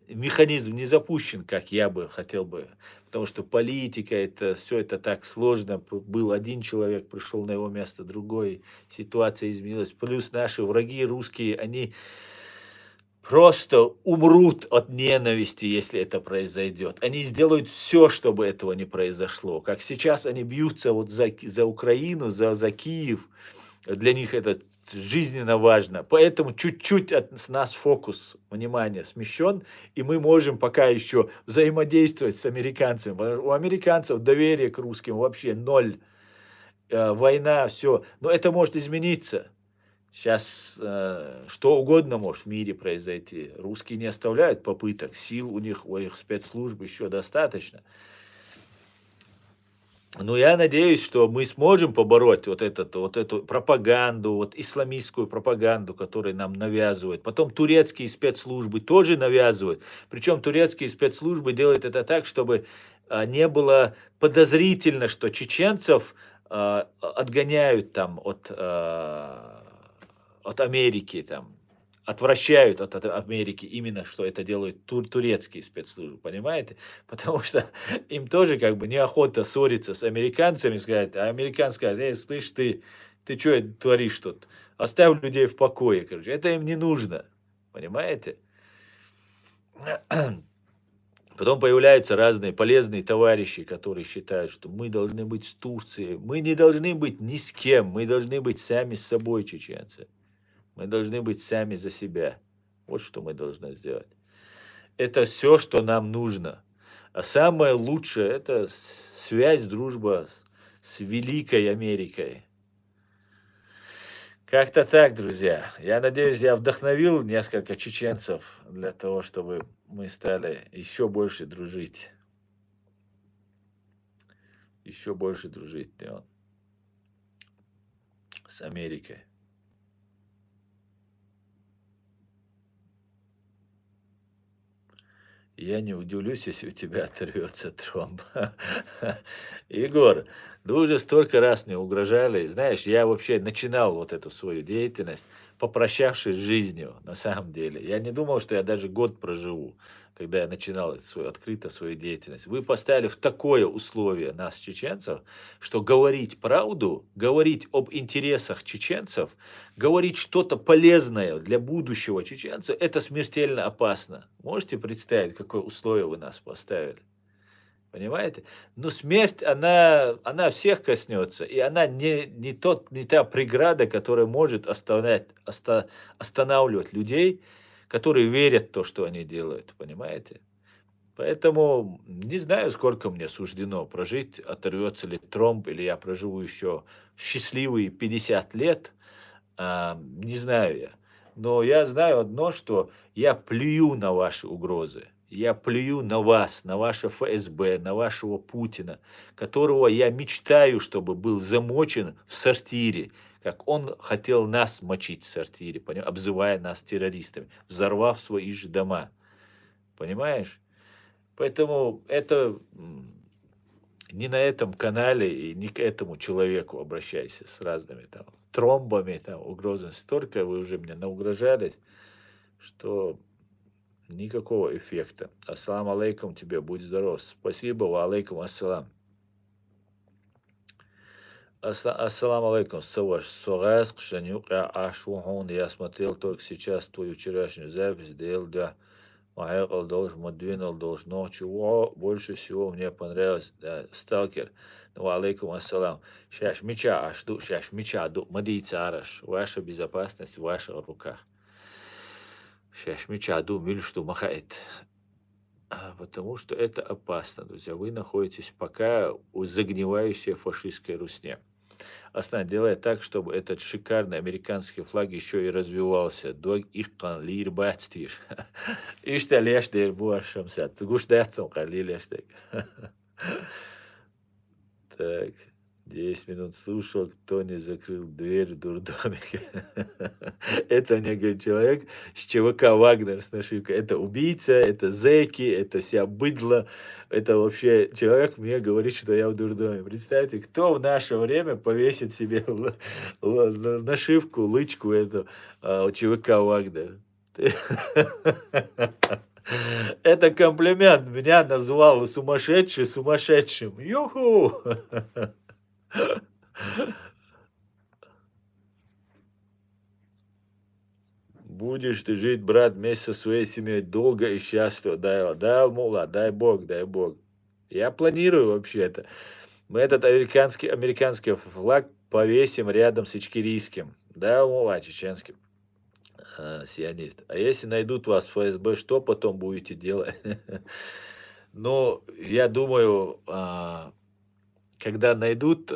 механизм не запущен, как я бы хотел бы. Потому что политика, это все это так сложно. Был один человек, пришел на его место другой. Ситуация изменилась. Плюс наши враги русские, они просто умрут от ненависти, если это произойдет. Они сделают все, чтобы этого не произошло. Как сейчас они бьются вот за Украину, за Киев. Для них это жизненно важно. Поэтому чуть-чуть с нас фокус внимания смещен, и мы можем пока еще взаимодействовать с американцами. У американцев доверие к русским вообще ноль. Война, все. Но это может измениться. Сейчас что угодно может в мире произойти. Русские не оставляют попыток. Сил у их спецслужб еще достаточно. Но я надеюсь, что мы сможем побороть вот эту пропаганду, вот исламистскую пропаганду, которую нам навязывают. Потом турецкие спецслужбы тоже навязывают. Причем турецкие спецслужбы делают это так, чтобы не было подозрительно, что чеченцев отгоняют там от Америки, там, отвращают от Америки именно, что это делают турецкие спецслужбы, понимаете? Потому что им тоже как бы неохота ссориться с американцами, сказать, а американцы скажут, слышь, ты что творишь тут? Оставь людей в покое, короче. Это им не нужно, понимаете? Потом появляются разные полезные товарищи, которые считают, что мы должны быть с Турцией. Мы не должны быть ни с кем, мы должны быть сами с собой, чеченцы. Мы должны быть сами за себя. Вот что мы должны сделать. Это все, что нам нужно. А самое лучшее – это связь, дружба с великой Америкой. Как-то так, друзья. Я надеюсь, я вдохновил несколько чеченцев для того, чтобы мы стали еще больше дружить. Еще больше дружить, Леон, с Америкой. Я не удивлюсь, если у тебя оторвется тромб. Егор, вы уже столько раз мне угрожали. Знаешь, я вообще начинал вот эту свою деятельность, попрощавшись с жизнью, на самом деле. Я не думал, что я даже год проживу, когда я начинал открыто свою деятельность. Вы поставили в такое условие нас, чеченцев, что говорить правду, говорить об интересах чеченцев, говорить что-то полезное для будущего чеченца, это смертельно опасно. Можете представить, какое условие вы нас поставили? Понимаете? Но смерть, она всех коснется, и она не та преграда, которая может останавливать людей, которые верят в то, что они делают, понимаете? Поэтому не знаю, сколько мне суждено прожить, оторвется ли тромб, или я проживу еще счастливые 50 лет, не знаю я. Но я знаю одно, что я плюю на ваши угрозы. Я плюю на вас, на ваше ФСБ, на вашего Путина, которого я мечтаю, чтобы был замочен в сортире, как он хотел нас мочить в сортире, обзывая нас террористами, взорвав свои же дома. Понимаешь? Поэтому это не на этом канале и не к этому человеку обращайся с разными там тромбами, там, угрозами. Столько вы уже мне наугрожались, что никакого эффекта. Ассаламу алейкум тебе, будь здоров. Спасибо, ва алейкум ассалам. Ассаламу алейкум, Саваш. Согаск, Шанюк, Ашухун. Я смотрел только сейчас твою вчерашнюю запись, да. Маякл должен, Мадвинал должен. Но чего больше всего мне понравилось, да, Сталкер. Ну, алейкум ассалам. Сейчас меча ашту, сейчас меча ду, мадица араш. Ваша безопасность в ваших руках. Сейчас меча ду, мильшту махает. Потому что это опасно, друзья. Вы находитесь пока у загнивающей фашистской русне. Основное, делает так, чтобы этот шикарный американский флаг еще и развивался. Дог ихкан лир бацтир. Ишта лештер буашамся. Гуш дацом кали лештер. Так, 10 минут слушал, кто не закрыл дверь в дурдомике. Это не говорит человек с ЧВК «Вагнер» с нашивкой. Это убийца, это зэки, это вся быдло. Это вообще человек мне говорит, что я в дурдоме. Представьте, кто в наше время повесит себе нашивку, лычку эту ЧВК «Вагнер». Это комплимент. Меня назвал сумасшедший сумасшедшим. Юху! Будешь ты жить, брат, вместе со своей семьей долго и счастливо. Дай, мула, дай Бог, дай Бог. Я планирую вообще-то. Мы этот американский флаг повесим рядом с ичкерийским. Да, мула, чеченским. Сионист. А если найдут вас в ФСБ, что потом будете делать? Ну, я думаю, когда найдут,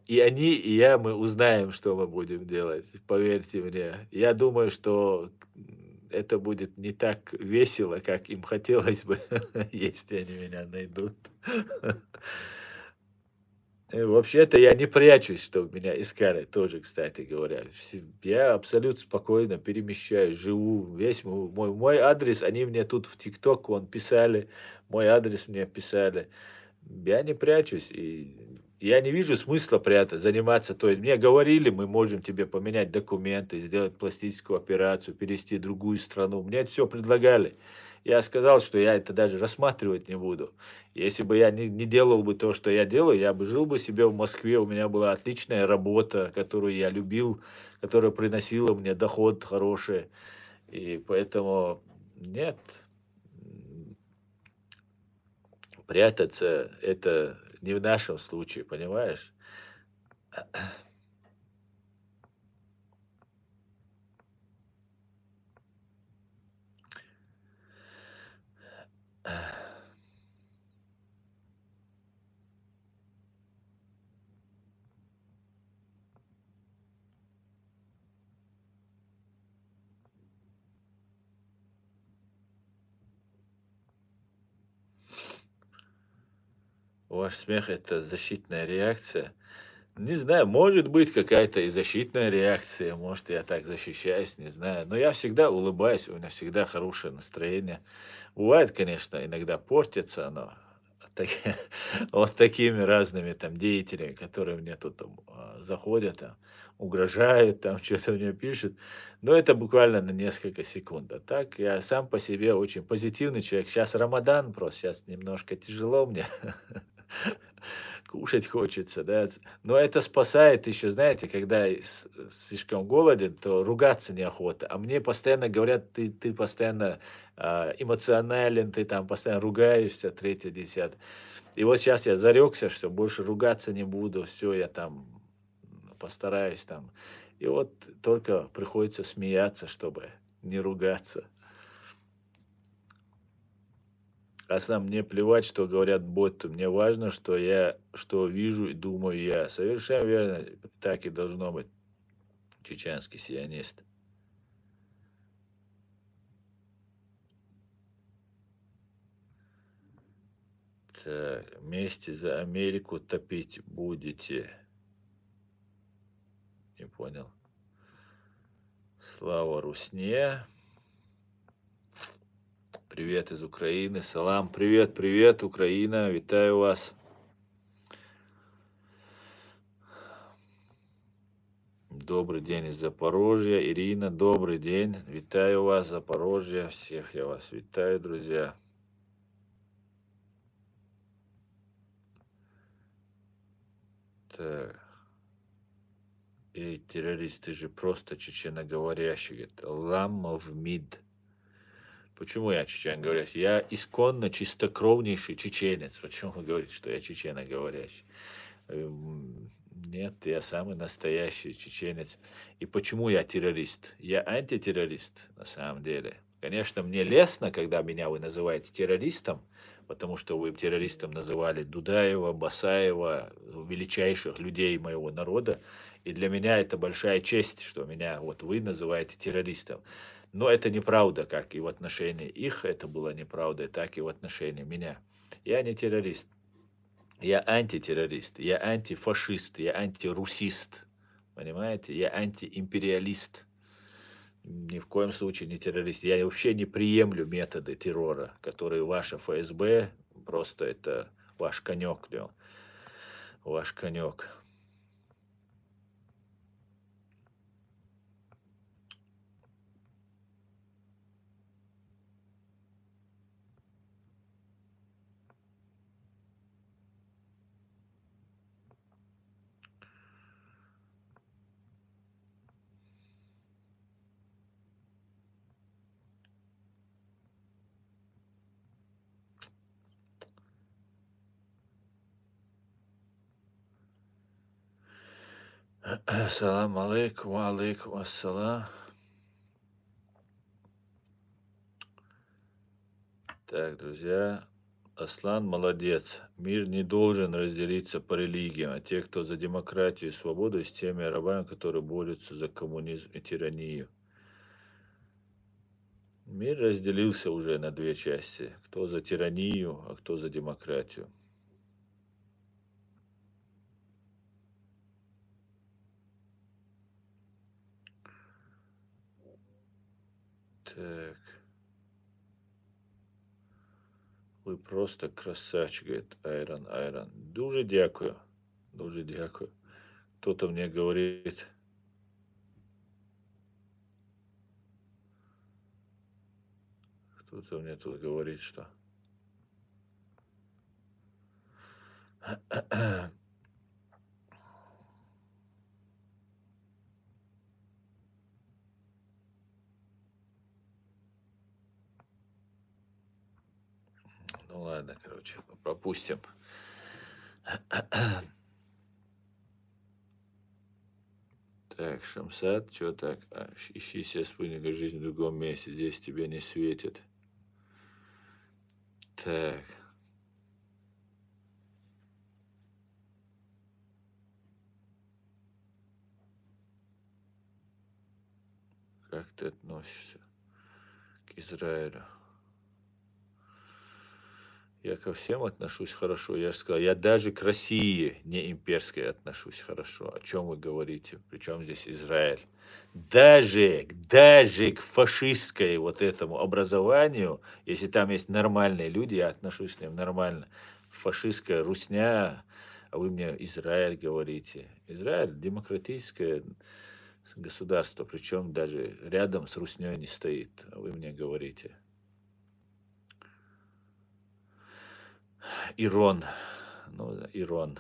и они, и я, мы узнаем, что мы будем делать. Поверьте мне. Я думаю, что это будет не так весело, как им хотелось бы, если они меня найдут. Вообще-то я не прячусь, чтобы меня искали, тоже, кстати говоря. Я абсолютно спокойно перемещаюсь, живу. Весь мой адрес, они мне тут в ТикТок вон писали, мой адрес мне писали. Я не прячусь, и я не вижу смысла заниматься. То есть мне говорили, мы можем тебе поменять документы, сделать пластическую операцию, перевести в другую страну. Мне это все предлагали. Я сказал, что я это даже рассматривать не буду. Если бы я не делал бы то, что я делаю, я бы жил бы себе в Москве, у меня была отличная работа, которую я любил, которая приносила мне доход хороший. И поэтому нет, прятаться это не в нашем случае, понимаешь? Ваш смех — это защитная реакция. Не знаю, может быть, какая-то и защитная реакция, может, я так защищаюсь, не знаю. Но я всегда улыбаюсь, у меня всегда хорошее настроение. Бывает, конечно, иногда портится оно вот такими разными там деятелями, которые мне тут там, заходят, там, угрожают, там что-то мне пишут. Но это буквально на несколько секунд. А так я сам по себе очень позитивный человек. Сейчас Рамадан просто, сейчас немножко тяжело мне. Кушать хочется, да. Но это спасает еще, знаете, когда слишком голоден, то ругаться неохота. А мне постоянно говорят, ты постоянно эмоционален, ты там постоянно ругаешься, третье, десятое. И вот сейчас я зарекся, что больше ругаться не буду, все, я там постараюсь там. И вот только приходится смеяться, чтобы не ругаться. А сам мне плевать, что говорят боты. Мне важно, что вижу и думаю я. Совершенно верно. Так и должно быть. Чеченский сионист. Так, вместе за Америку топить будете. Не понял. Слава Русне. Привет из Украины. Салам. Привет, привет, Украина. Витаю вас. Добрый день из Запорожья. Ирина, добрый день. Витаю вас, Запорожье. Всех я вас витаю, друзья. Так. Эй, террорист, ты же просто чеченоговорящий. Говорит, Ламов МИД. Почему я чеченоговорящий? Я исконно чистокровнейший чеченец. Почему вы говорите, что я чеченоговорящий? Нет, я самый настоящий чеченец. И почему я террорист? Я антитеррорист, на самом деле. Конечно, мне лестно, когда меня вы называете террористом, потому что вы террористом называли Дудаева, Басаева, величайших людей моего народа. И для меня это большая честь, что меня вот вы называете террористом. Но это неправда, как и в отношении их это было неправда, так и в отношении меня. Я не террорист. Я антитеррорист, я антифашист, я антирусист. Понимаете? Я антиимпериалист. Ни в коем случае не террорист. Я вообще не приемлю методы террора, которые ваше ФСБ, просто это ваш конек, да, ваш конек. Салам алейкум, алейкум ассалам. Так, друзья, Аслан молодец. Мир не должен разделиться по религиям, а те, кто за демократию и свободу, с теми рабами, которые борются за коммунизм и тиранию. Мир разделился уже на две части. Кто за тиранию, а кто за демократию. Так. Ви просто красавчик, говорит Айрон. Дуже дякую. Дуже дякую. Кто-то мне говорит. Кто-то мне тут говорит, что... Ну ладно, короче, пропустим. Так, Шамсад, что так? Ищи себе спутника жизни в другом месте, здесь тебе не светит. Так. Как ты относишься к Израилю? Я ко всем отношусь хорошо. Я же сказал, я даже к России, не имперской, отношусь хорошо. О чем вы говорите? Причем здесь Израиль? Даже к фашистской вот этому образованию, если там есть нормальные люди, я отношусь к ним нормально. Фашистская русня, а вы мне Израиль говорите. Израиль демократическое государство, причем даже рядом с русней не стоит. А вы мне говорите. Ирон. Ну, Ирон.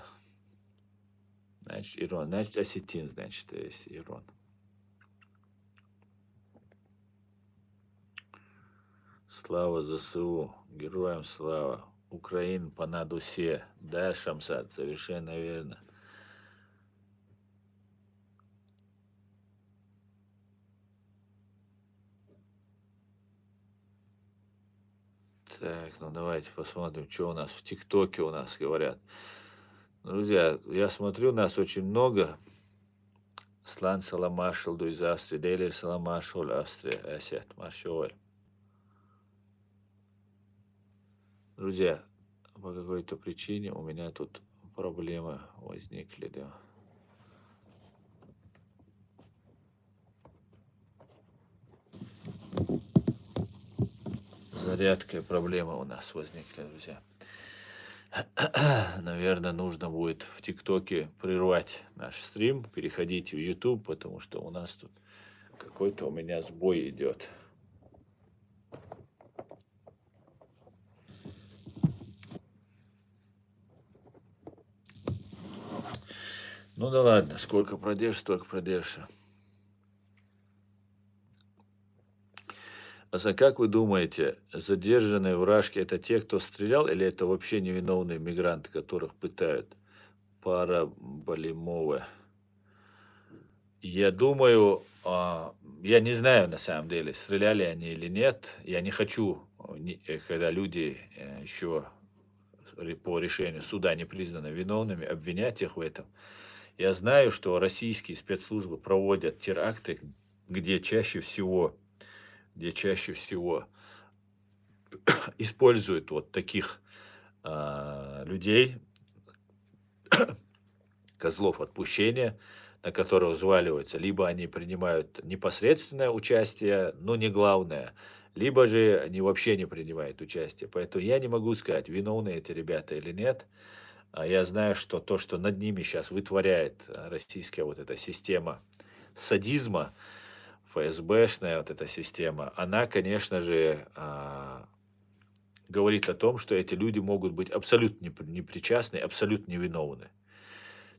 Значит, Ирон. Значит, осетин, значит, есть Ирон. Слава ЗСУ. Героям слава. Украина понад усе. Да, Шамсад, совершенно верно. Так, ну давайте посмотрим, что у нас в ТикТоке у нас говорят. Друзья, я смотрю, нас очень много. Слан Саламашел из Австрии, Дейлер Саламашел, Австрия, Асет, Машеваль. Друзья, по какой-то причине у меня тут проблемы возникли, да. Зарядкой проблемы у нас возникли, друзья. Наверное, нужно будет в ТикТоке прервать наш стрим, переходить в YouTube, потому что у нас тут какой-то у меня сбой идет. Ну да ладно, сколько продержишь, столько продержишься. А как вы думаете, задержанные вражки это те, кто стрелял, или это вообще невиновные мигранты, которых пытают? Парабалимовы. Я думаю, я не знаю на самом деле, стреляли они или нет. Я не хочу, когда люди еще по решению суда не признаны виновными, обвинять их в этом. Я знаю, что российские спецслужбы проводят теракты, где чаще всего используют вот таких людей, козлов отпущения, на которых взваливаются. Либо они принимают непосредственное участие, но не главное, либо же они вообще не принимают участие. Поэтому я не могу сказать, виновны эти ребята или нет. Я знаю, что то, что над ними сейчас вытворяет российская вот эта система садизма, ФСБшная вот эта система, она, конечно же, говорит о том, что эти люди могут быть абсолютно непричастны, абсолютно невиновны.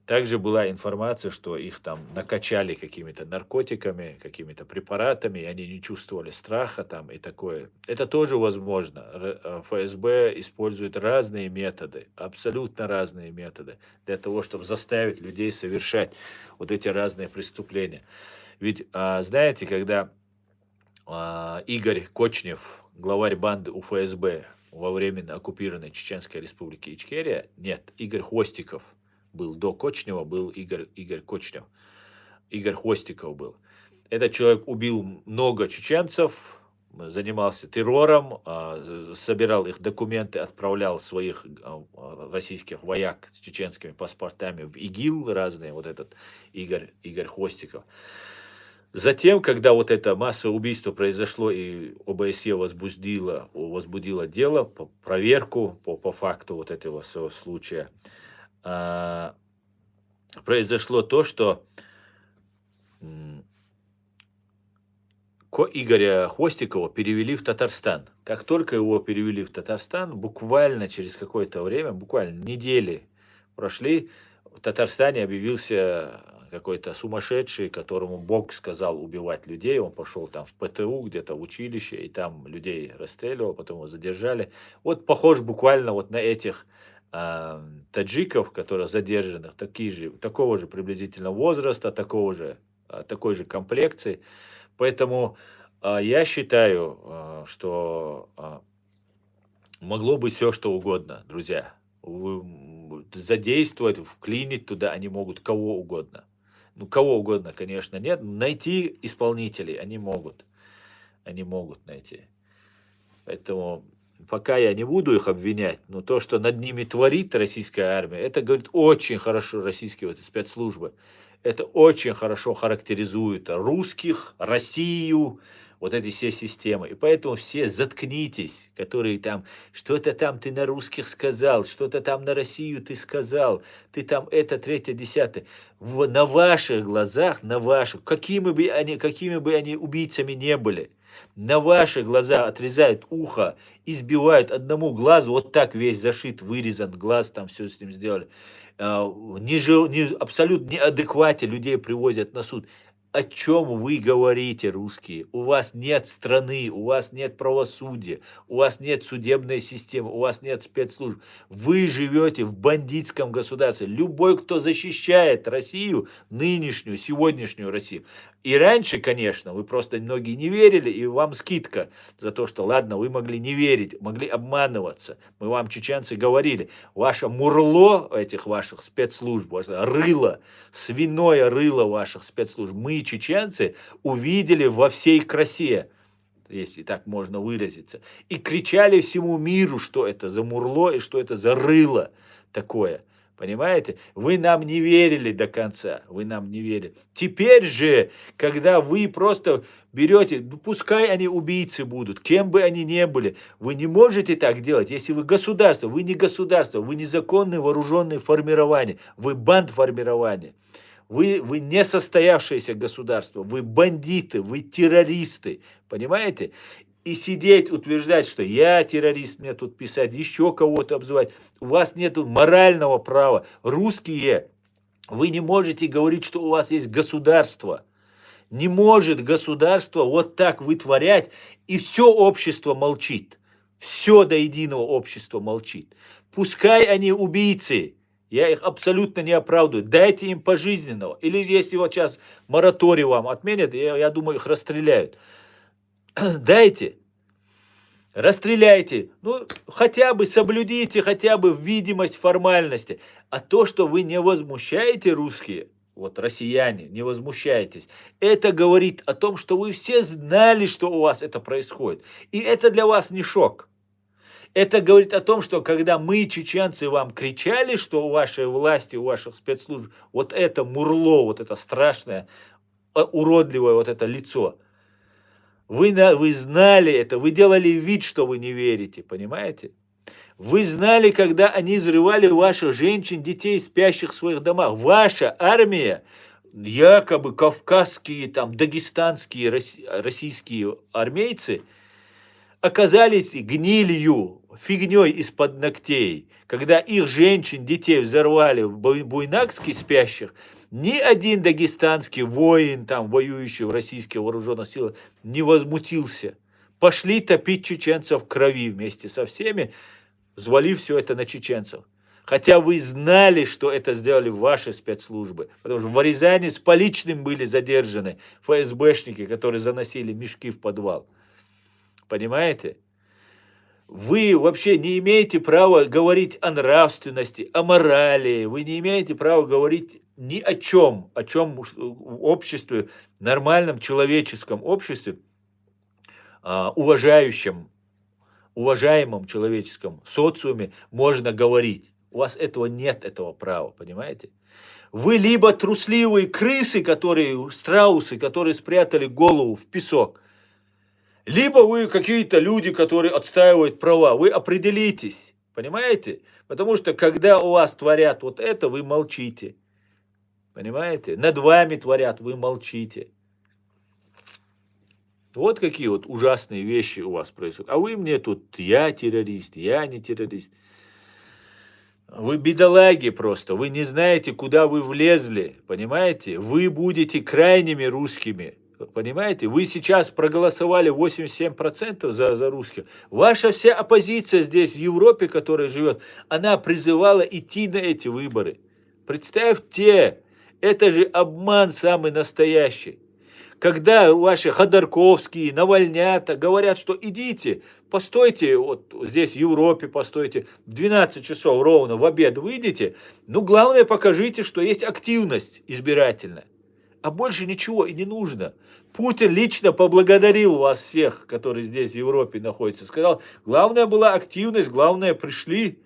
Также была информация, что их там накачали какими-то наркотиками, какими-то препаратами, и они не чувствовали страха там и такое. Это тоже возможно. ФСБ использует разные методы, абсолютно разные методы для того, чтобы заставить людей совершать вот эти разные преступления. Ведь, знаете, когда Игорь Кочнев, главарь банды УФСБ во временно оккупированной Чеченской республики Ичкерия, нет, Игорь Хвостиков был, до Кочнева был Игорь Кочнев, Игорь Хвостиков был. Этот человек убил много чеченцев, занимался террором, собирал их документы, отправлял своих российских вояк с чеченскими паспортами в ИГИЛ разные, вот этот Игорь Хвостиков. Затем, когда вот это массовое убийство произошло, и ОБСЕ возбудило дело, проверку по факту вот этого случая, произошло то, что Игоря Хвостикова перевели в Татарстан. Как только его перевели в Татарстан, буквально через какое-то время, буквально недели прошли, в Татарстане объявился какой-то сумасшедший, которому Бог сказал убивать людей. Он пошел там в ПТУ, где-то в училище, и там людей расстреливал, потом его задержали. Вот похож буквально вот на этих таджиков, которые задержаны, такого же приблизительно возраста, такой же комплекции. Поэтому я считаю, что могло быть все, что угодно, друзья. Задействовать, вклинить туда они могут кого угодно. Ну, кого угодно, конечно, нет. Найти исполнителей они могут. Они могут найти. Поэтому пока я не буду их обвинять, но то, что над ними творит российская армия, это говорит очень хорошо российские вот спецслужбы. Это очень хорошо характеризует русских, Россию, вот эти все системы. И поэтому все заткнитесь, которые там, что-то там ты на русских сказал, что-то там на Россию ты сказал, ты там это, третье, десятое. На ваших глазах, на ваших, какими бы они убийцами не были, на ваши глаза отрезают ухо, избивают одному глазу, вот так весь зашит, вырезан глаз, там все с ним сделали. Абсолютно неадеквате людей привозят на суд. О чем вы говорите, русские? У вас нет страны, у вас нет правосудия, у вас нет судебной системы, у вас нет спецслужб. Вы живете в бандитском государстве. Любой, кто защищает Россию, нынешнюю, сегодняшнюю Россию. И раньше, конечно, вы просто многие не верили, и вам скидка за то, что, ладно, вы могли не верить, могли обманываться. Мы вам, чеченцы, говорили, ваше мурло этих ваших спецслужб, ваше рыло, свиное рыло ваших спецслужб, мы, чеченцы, увидели во всей красе, если так можно выразиться, и кричали всему миру, что это за мурло и что это за рыло такое. Понимаете? Вы нам не верили до конца, вы нам не верили. Теперь же, когда вы просто берете, ну, пускай они убийцы будут, кем бы они ни были, вы не можете так делать, если вы государство, вы не незаконное вооруженное формирование, вы бандформирование. Вы не состоявшееся государство, вы бандиты, вы террористы, понимаете? И сидеть, утверждать, что я террорист, мне тут писать, еще кого-то обзывать. У вас нет морального права. Русские, вы не можете говорить, что у вас есть государство. Не может государство вот так вытворять, и все общество молчит. Все до единого общества молчит. Пускай они убийцы, я их абсолютно не оправдываю. Дайте им пожизненного. Или если вот сейчас мораторий вам отменят, я думаю, их расстреляют. Дайте, расстреляйте, ну, хотя бы соблюдите, хотя бы видимость формальности. А то, что вы не возмущаете, русские, вот россияне, не возмущаетесь, это говорит о том, что вы все знали, что у вас это происходит. И это для вас не шок. Это говорит о том, что когда мы, чеченцы, вам кричали, что у вашей власти, у ваших спецслужб вот это мурло, вот это страшное, уродливое вот это лицо, вы знали это, вы делали вид, что вы не верите, понимаете? Вы знали, когда они взрывали ваших женщин, детей, спящих в своих домах. Ваша армия, якобы кавказские, там, дагестанские, российские армейцы, оказались гнилью, фигней из-под ногтей. Когда их женщин, детей взорвали в Буйнакске спящих, ни один дагестанский воин, там, воюющий в российских вооруженных силах, не возмутился. Пошли топить чеченцев в крови вместе со всеми, взвалив все это на чеченцев. Хотя вы знали, что это сделали ваши спецслужбы. Потому что в Рязани с поличным были задержаны ФСБшники, которые заносили мешки в подвал. Понимаете? Вы вообще не имеете права говорить о нравственности, о морали. Вы не имеете права говорить ни о чем в обществе, нормальном человеческом обществе, уважаемом человеческом социуме можно говорить. У вас этого нет, этого права, понимаете? Вы либо трусливые крысы, страусы, которые спрятали голову в песок, либо вы какие-то люди, которые отстаивают права. Вы определитесь, понимаете? Потому что когда у вас творят вот это, вы молчите. Понимаете? Над вами творят, вы молчите. Вот какие вот ужасные вещи у вас происходят. А вы мне тут, я террорист, я не террорист. Вы бедолаги просто, вы не знаете, куда вы влезли, понимаете? Вы будете крайними русскими, понимаете? Вы сейчас проголосовали 87% за русских. Ваша вся оппозиция здесь, в Европе, которая живет, она призывала идти на эти выборы. Представьте, это же обман самый настоящий. Когда ваши Ходорковские, Навальнята говорят, что идите, постойте, вот здесь в Европе постойте, в 12 часов ровно в обед выйдете, ну главное покажите, что есть активность избирательная. А больше ничего и не нужно. Путин лично поблагодарил вас всех, которые здесь в Европе находятся. Сказал, главное была активность, главное пришли.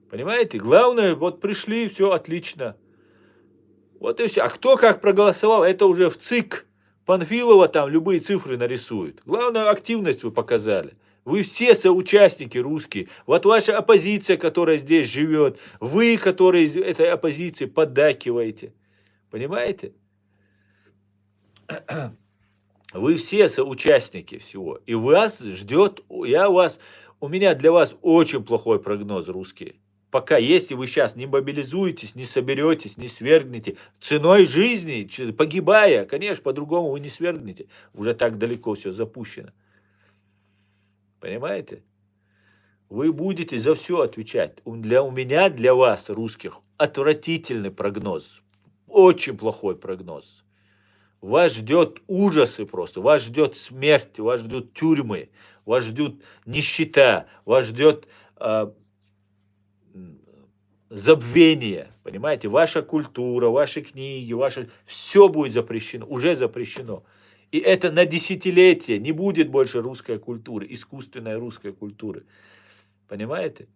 Понимаете? Главное, вот пришли, все отлично. Вот и все. А кто как проголосовал, это уже в ЦИК Панфилова там любые цифры нарисует. Главное, активность вы показали. Вы все соучастники русские. Вот ваша оппозиция, которая здесь живет, вы, которые из этой оппозиции поддакиваете. Понимаете? Вы все соучастники всего. И вас ждет, у меня для вас очень плохой прогноз, русские. Пока, если вы сейчас не мобилизуетесь, не соберетесь, не свергнете, ценой жизни, погибая, конечно, по-другому вы не свергнете. Уже так далеко все запущено. Понимаете? Вы будете за все отвечать. У меня, для вас, русских, отвратительный прогноз. Очень плохой прогноз. Вас ждет ужасы просто, вас ждет смерть, вас ждут тюрьмы, вас ждет нищета, вас ждет забвение, понимаете? Ваша культура, ваши книги, все будет запрещено, уже запрещено. И это на десятилетия не будет больше русской культуры, искусственной русской культуры. Понимаете?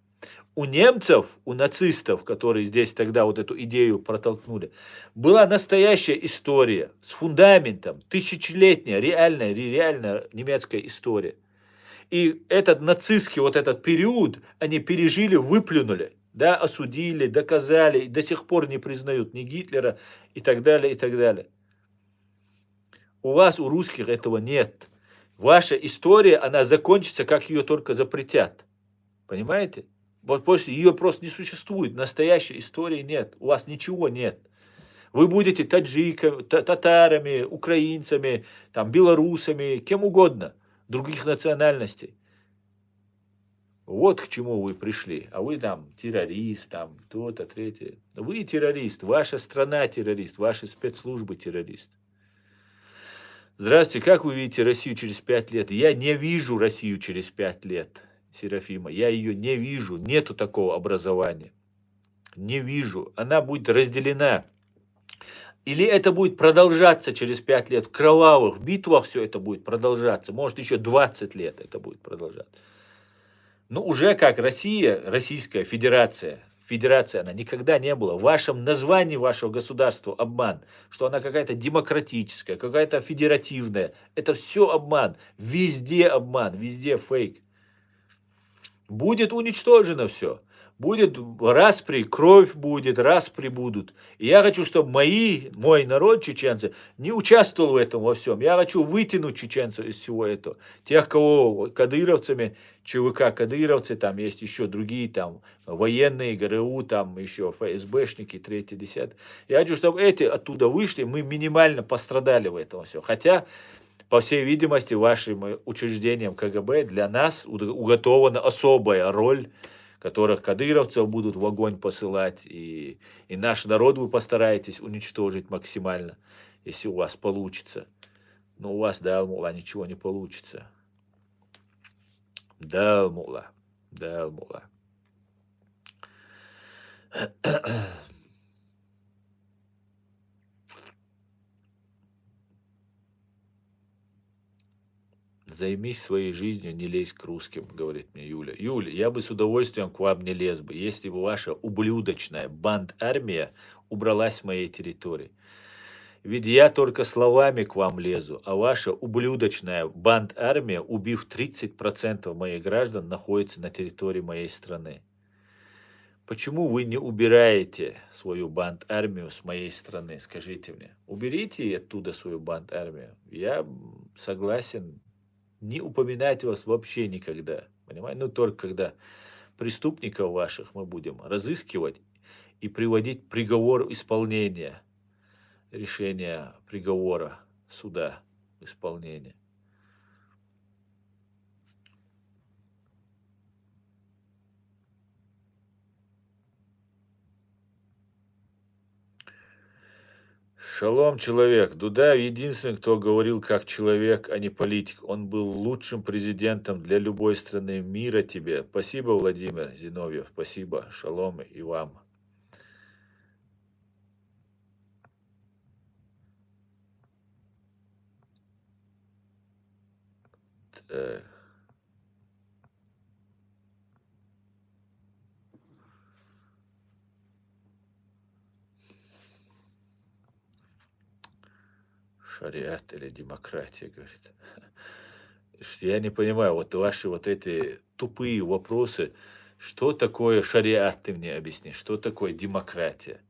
У немцев, у нацистов, которые здесь тогда вот эту идею протолкнули, была настоящая история с фундаментом, тысячелетняя, реальная немецкая история. И этот нацистский вот этот период они пережили, выплюнули, да, осудили, доказали, и до сих пор не признают ни Гитлера и так далее, и так далее. У вас, у русских этого нет. Ваша история, она закончится, как ее только запретят. Понимаете? Вот после ее просто не существует, настоящей истории нет, у вас ничего нет. Вы будете таджиками, татарами, украинцами, там, белорусами, кем угодно, других национальностей. Вот к чему вы пришли. А вы там террорист, там то-то, третье. Вы террорист, ваша страна террорист, ваши спецслужбы террорист. Здравствуйте, как вы видите Россию через 5 лет? Я не вижу Россию через 5 лет, Серафима. Я ее не вижу, нету такого образования. Не вижу. Она будет разделена. Или это будет продолжаться через 5 лет в кровавых битвах, все это будет продолжаться. Может, еще 20 лет это будет продолжаться. Но уже как Россия, Российская Федерация, федерация она никогда не была. В вашем названии вашего государства обман, что она какая-то демократическая, какая-то федеративная. Это все обман. Везде обман, везде фейк. Будет уничтожено все. Будет распри, кровь будет, распри будут. И я хочу, чтобы мой народ, чеченцы, не участвовал в этом во всем. Я хочу вытянуть чеченцев из всего этого. Тех, кого кадыровцами, ЧВК кадыровцы, там есть еще другие там военные, ГРУ, там еще ФСБшники, 3-й, 10-й. Я хочу, чтобы эти оттуда вышли, мы минимально пострадали в этом все. Хотя по всей видимости, вашим учреждениям КГБ для нас уготована особая роль, которых кадыровцев будут в огонь посылать, и наш народ вы постараетесь уничтожить максимально, если у вас получится. Но у вас, да, мула, ничего не получится. Да, мула, да, мула. Займись своей жизнью, не лезь к русским, говорит мне Юля. Юля, я бы с удовольствием к вам не лез бы, если бы ваша ублюдочная банд-армия убралась с моей территории. Ведь я только словами к вам лезу, а ваша ублюдочная банд-армия, убив 30% моих граждан, находится на территории моей страны. Почему вы не убираете свою банд-армию с моей страны? Скажите мне. Уберите оттуда свою банд-армию. Я согласен. Не упоминать вас вообще никогда. Понимаете? Ну, только когда преступников ваших мы будем разыскивать и приводить приговор исполнения, решения приговора суда исполнения. Шалом, человек. Дудаев единственный, кто говорил как человек, а не политик. Он был лучшим президентом для любой страны мира тебе. Спасибо, Владимир Зиновьев. Спасибо. Шалом и вам. Так. Шариат или демократия, говорит. Я не понимаю, вот ваши вот эти тупые вопросы. Что такое шариат, ты мне объясни, что такое демократия?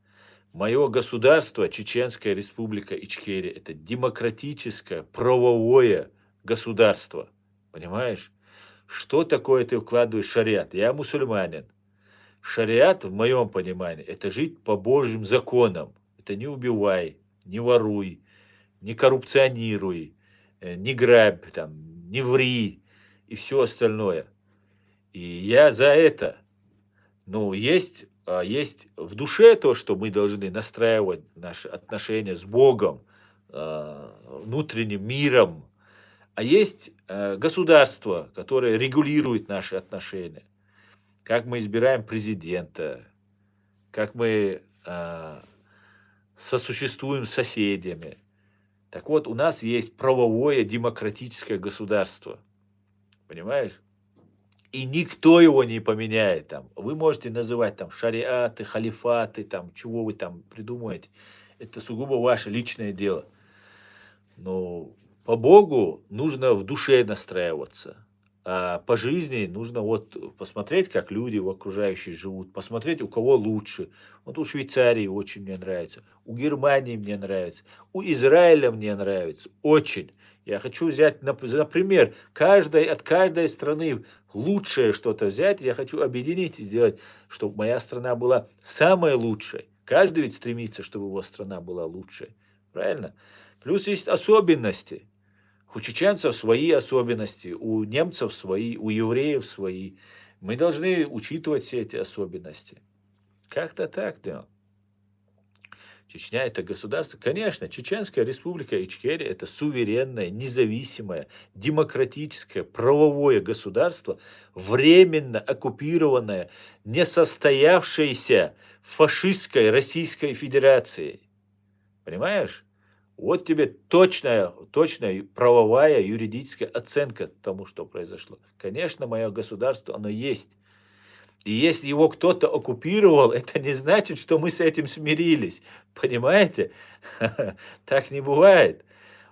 Мое государство, Чеченская республика Ичкерия, это демократическое, правовое государство. Понимаешь? Что такое ты вкладываешь в шариат? Я мусульманин. Шариат, в моем понимании, это жить по Божьим законам. Это не убивай, не воруй, не коррупционируй, не грабь, там, не ври и все остальное. И я за это. Ну, есть в душе то, что мы должны настраивать наши отношения с Богом, внутренним миром, а есть государство, которое регулирует наши отношения. Как мы избираем президента, как мы сосуществуем с соседями. Так вот, у нас есть правовое демократическое государство. Понимаешь? И никто его не поменяет там. Вы можете называть там шариаты, халифаты, там, чего вы там придумаете. Это сугубо ваше личное дело. Но по Богу нужно в душе настраиваться. А по жизни нужно вот посмотреть, как люди в окружающие живут, посмотреть, у кого лучше. Вот у Швейцарии очень мне нравится, у Германии мне нравится, у Израиля мне нравится, очень. Я хочу взять, например, от каждой страны лучшее что-то взять, я хочу объединить и сделать, чтобы моя страна была самой лучшей. Каждый ведь стремится, чтобы его страна была лучшей. Правильно? Плюс есть особенности. У чеченцев свои особенности, у немцев свои, у евреев свои. Мы должны учитывать все эти особенности. Как-то так, да. Чечня – это государство. Конечно, Чеченская республика Ичкерия – это суверенное, независимое, демократическое, правовое государство, временно оккупированное, несостоявшееся фашистской Российской Федерацией. Понимаешь? Вот тебе точная правовая, юридическая оценка тому, что произошло. Конечно, мое государство, оно есть. И если его кто-то оккупировал, это не значит, что мы с этим смирились. Понимаете? Так не бывает.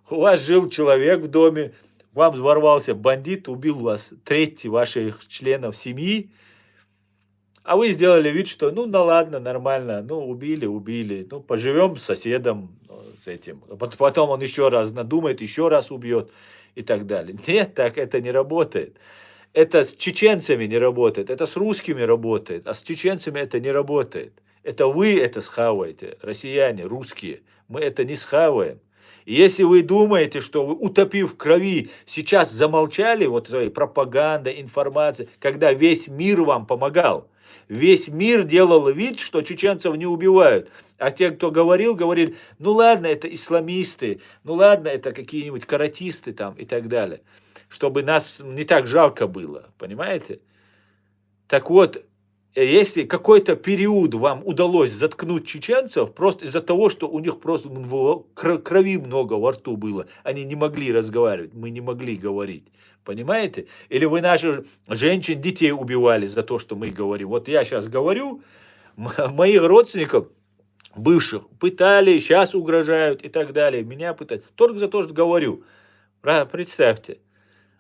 У вас жил человек в доме, вам ворвался бандит, убил вас треть ваших членов семьи, а вы сделали вид, что ну ладно, нормально, ну убили, ну поживем с соседом с этим. Потом он еще раз надумает, еще раз убьет и так далее. Нет, так это не работает. Это с чеченцами не работает, это с русскими работает, а с чеченцами это не работает. Это вы это схаваете, россияне, русские. Мы это не схаваем. И если вы думаете, что вы, утопив в крови, сейчас замолчали, вот своей пропаганда, информация, когда весь мир вам помогал, весь мир делал вид, что чеченцев не убивают. А те, кто говорил, говорили, ну ладно, это исламисты, ну ладно, это какие-нибудь каратисты там и так далее. Чтобы нас не так жалко было, понимаете? Так вот, если какой-то период вам удалось заткнуть чеченцев, просто из-за того, что у них просто крови много во рту было, они не могли разговаривать, мы не могли говорить. Понимаете? Или вы наших женщин, детей убивали за то, что мы говорим. Вот я сейчас говорю, моих родственников, бывших, пытали, сейчас угрожают и так далее. Меня пытают. Только за то, что говорю. Представьте.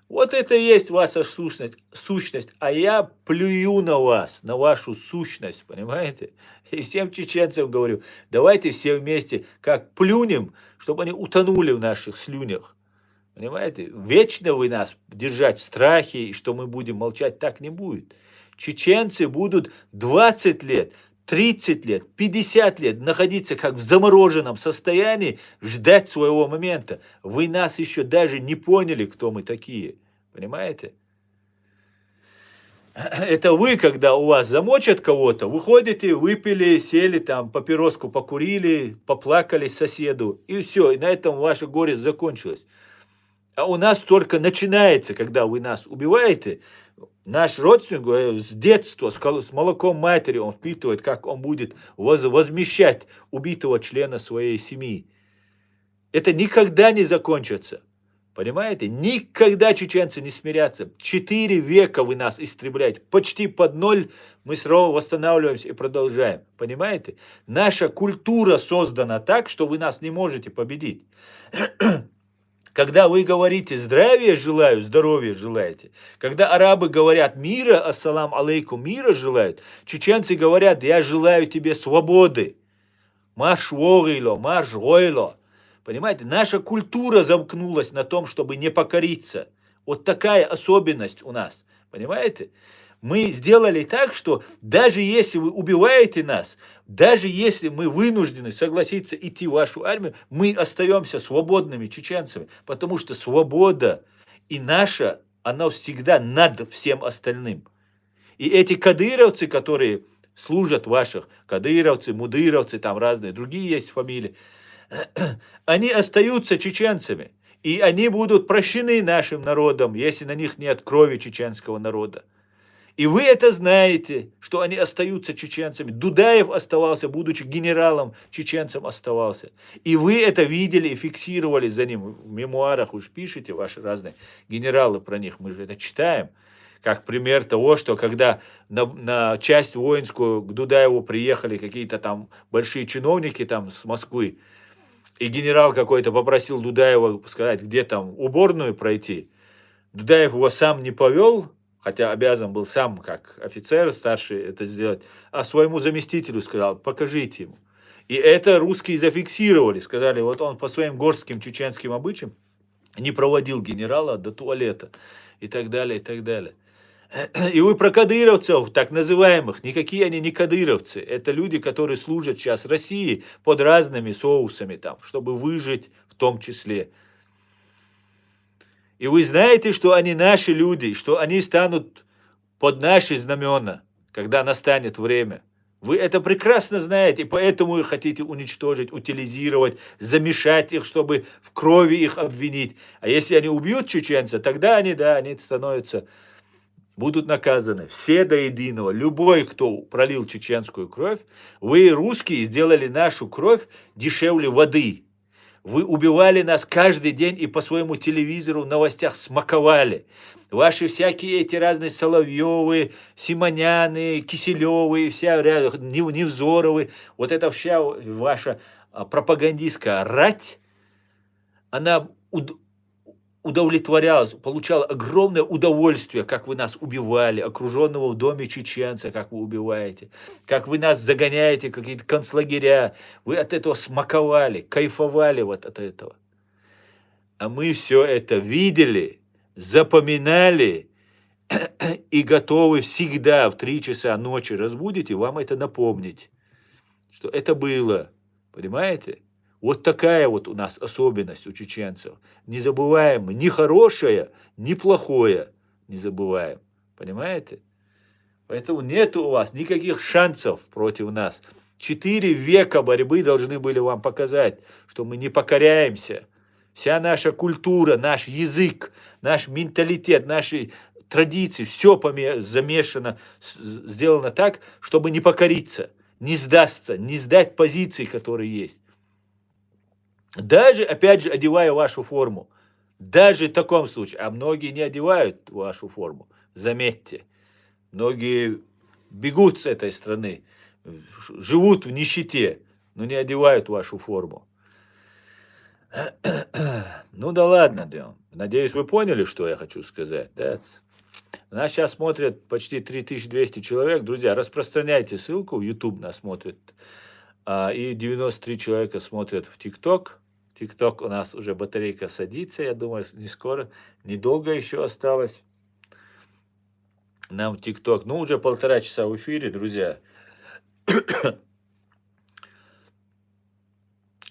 Вот это и есть ваша сущность, а я плюю на вас, на вашу сущность, понимаете? И всем чеченцам говорю, давайте все вместе как плюнем, чтобы они утонули в наших слюнях. Понимаете? Вечно вы нас держать в страхе, и что мы будем молчать, так не будет. Чеченцы будут 20 лет, 30 лет, 50 лет находиться как в замороженном состоянии, ждать своего момента. Вы нас еще даже не поняли, кто мы такие. Понимаете? Это вы, когда у вас замочат кого-то, выходите, выпили, сели там, папироску покурили, поплакали соседу, и все, и на этом ваше горе закончилось. А у нас только начинается, когда вы нас убиваете. Наш родственник с детства, с молоком матери, он впитывает, как он будет возмещать убитого члена своей семьи. Это никогда не закончится. Понимаете? Никогда чеченцы не смирятся. 4 века вы нас истребляете. Почти под ноль мы снова восстанавливаемся и продолжаем. Понимаете? Наша культура создана так, что вы нас не можете победить. Когда вы говорите здравия желаю, здоровья желаете, когда арабы говорят мира, ассалам алейкум, мира желают, чеченцы говорят, я желаю тебе свободы. Маш войло, маш гойло. Понимаете, наша культура замкнулась на том, чтобы не покориться. Вот такая особенность у нас. Понимаете? Мы сделали так, что даже если вы убиваете нас, даже если мы вынуждены согласиться идти в вашу армию, мы остаемся свободными чеченцами, потому что свобода и наша, она всегда над всем остальным. И эти кадыровцы, которые служат ваших, кадыровцы, мудыровцы, там разные другие есть фамилии, они остаются чеченцами. И они будут прощены нашим народом, если на них нет крови чеченского народа. И вы это знаете, что они остаются чеченцами. Дудаев оставался, будучи генералом, чеченцем оставался. И вы это видели и фиксировали за ним. В мемуарах уж пишете, ваши разные генералы про них, мы же это читаем. Как пример того, что когда на часть воинскую к Дудаеву приехали какие-то там большие чиновники там с Москвы, и генерал какой-то попросил Дудаева сказать, где там уборную пройти. Дудаев его сам не повел, хотя обязан был сам, как офицер старший, это сделать, а своему заместителю сказал, покажите ему. И это русские зафиксировали, сказали, вот он по своим горским чеченским обычаям не проводил генерала до туалета и так далее, и так далее. И вы про кадыровцев, так называемых, никакие они не кадыровцы. Это люди, которые служат сейчас России под разными соусами, там, чтобы выжить в том числе. И вы знаете, что они наши люди, что они станут под наши знамена, когда настанет время. Вы это прекрасно знаете, и поэтому вы хотите уничтожить, утилизировать, замешать их, чтобы в крови их обвинить. А если они убьют чеченца, тогда они, да, они становятся, будут наказаны. Все до единого. Любой, кто пролил чеченскую кровь, вы, русские, сделали нашу кровь дешевле воды. Вы убивали нас каждый день и по своему телевизору в новостях смаковали. Ваши всякие эти разные Соловьевы, Симоняны, Киселевы, вся Невзоровы, вот эта вся ваша пропагандистская рать, она удовлетворялась, получала огромное удовольствие, как вы нас убивали, окруженного в доме чеченца, как вы убиваете, как вы нас загоняете в какие-то концлагеря. Вы от этого смаковали, кайфовали вот от этого. А мы все это видели, запоминали и готовы всегда в 3 часа ночи разбудите, вам это напомнить, что это было. Понимаете? Вот такая вот у нас особенность у чеченцев. Не забываем ни хорошее, ни плохое. Не забываем. Понимаете? Поэтому нет у вас никаких шансов против нас. 4 века борьбы должны были вам показать, что мы не покоряемся. Вся наша культура, наш язык, наш менталитет, наши традиции, все замешано, сделано так, чтобы не покориться, не сдастся, не сдать позиции, которые есть. Даже, опять же, одевая вашу форму. Даже в таком случае. А многие не одевают вашу форму. Заметьте. Многие бегут с этой страны. Живут в нищете, но не одевают вашу форму. Ну да ладно, да. Надеюсь, вы поняли, что я хочу сказать. Да? Нас сейчас смотрят почти 3200 человек. Друзья, распространяйте ссылку. В YouTube нас смотрит. И 93 человека смотрят в TikTok. TikTok у нас уже батарейка садится, я думаю, не скоро, недолго еще осталось нам TikTok. Ну, уже 1,5 часа в эфире, друзья.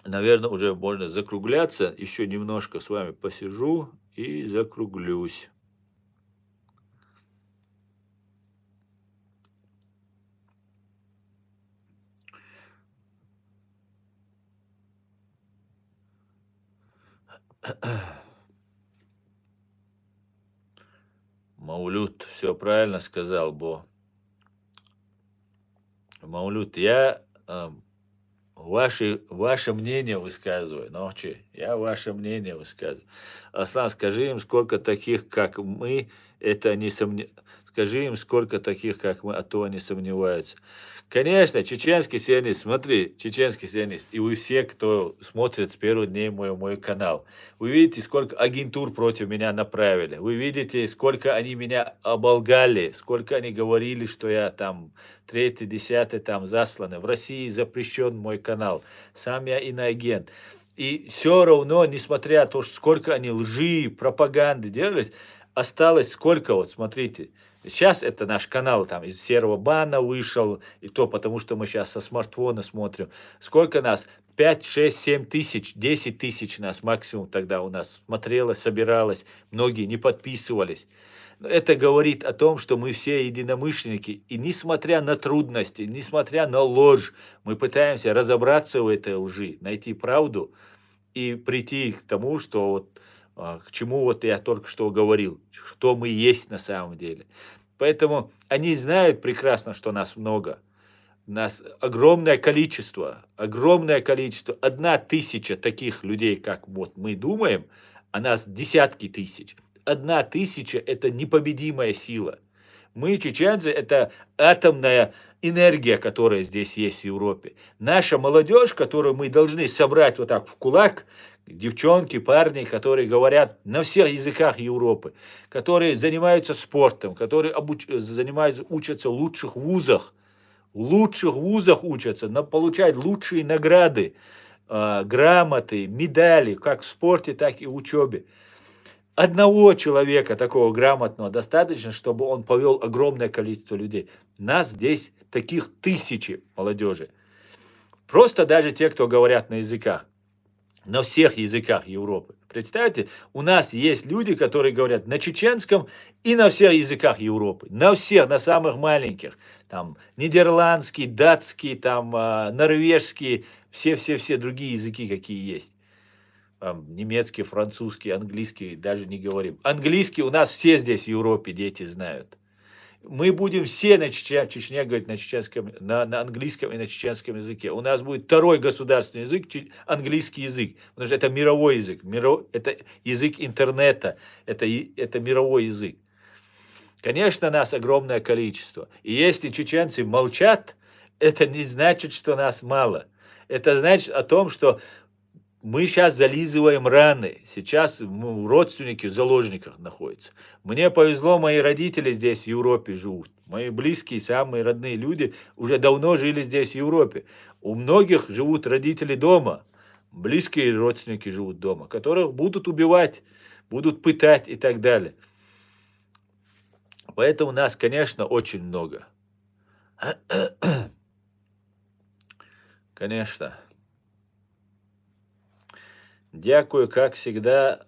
Наверное, уже можно закругляться. Еще немножко с вами посижу и закруглюсь. Маулют, все правильно сказал, Бо. Маулют, я Ваше мнение высказываю. Ночи, я ваше мнение высказываю. Аслан, скажи им, сколько таких, как мы, это не сомне... Скажи им, сколько таких, как мы, а то они сомневаются. Конечно, чеченский сионист, смотри, чеченский сионист, и вы все, кто смотрит с первых дней мой канал, вы видите, сколько агентур против меня направили, вы видите, сколько они меня оболгали, сколько они говорили, что я там третий, десятый там засланы. В России запрещен мой канал, сам я иноагент. И все равно, несмотря на то, что сколько они лжи, пропаганды делались, осталось сколько, вот смотрите, сейчас это наш канал там из серого бана вышел, и то потому, что мы сейчас со смартфона смотрим. Сколько нас? 5, 6, 7 тысяч, 10 тысяч нас максимум тогда у нас смотрелось, собиралось, многие не подписывались. Это говорит о том, что мы все единомышленники, и несмотря на трудности, несмотря на ложь, мы пытаемся разобраться в этой лжи, найти правду и прийти к тому, что вот, к чему вот я только что говорил, что мы есть на самом деле. Поэтому они знают прекрасно, что нас много. Нас огромное количество, огромное количество. 1 000 таких людей, как вот мы думаем, а нас десятки тысяч. 1 000 – это непобедимая сила. Мы, чеченцы, это атомная энергия, которая здесь есть в Европе. Наша молодежь, которую мы должны собрать вот так в кулак, девчонки, парни, которые говорят на всех языках Европы, которые занимаются спортом, которые учатся в лучших вузах учатся, получают лучшие награды, грамоты, медали, как в спорте, так и в учебе. Одного человека, такого грамотного, достаточно, чтобы он повел огромное количество людей. Нас здесь таких тысячи молодежи. Просто даже те, кто говорят на языках, на всех языках Европы. Представьте, у нас есть люди, которые говорят на чеченском и на всех языках Европы. На всех, на самых маленьких. Там нидерландский, датский, там норвежский, все другие языки, какие есть. Немецкий, французский, английский, даже не говорим. Английский у нас все здесь в Европе дети знают. Мы будем все на Чечне говорить на чеченском, на английском и на чеченском языке. У нас будет второй государственный язык, английский язык, потому что это мировой язык, это язык интернета, это мировой язык. Конечно, нас огромное количество. И если чеченцы молчат, это не значит, что нас мало. Это значит о том, что мы сейчас зализываем раны. Сейчас родственники в заложниках находятся. Мне повезло, мои родители здесь в Европе живут. Мои близкие, самые родные люди уже давно жили здесь в Европе. У многих живут родители дома. Близкие родственники живут дома, которых будут убивать, будут пытать и так далее. Поэтому нас, конечно, очень много. Конечно. Дякую, как всегда,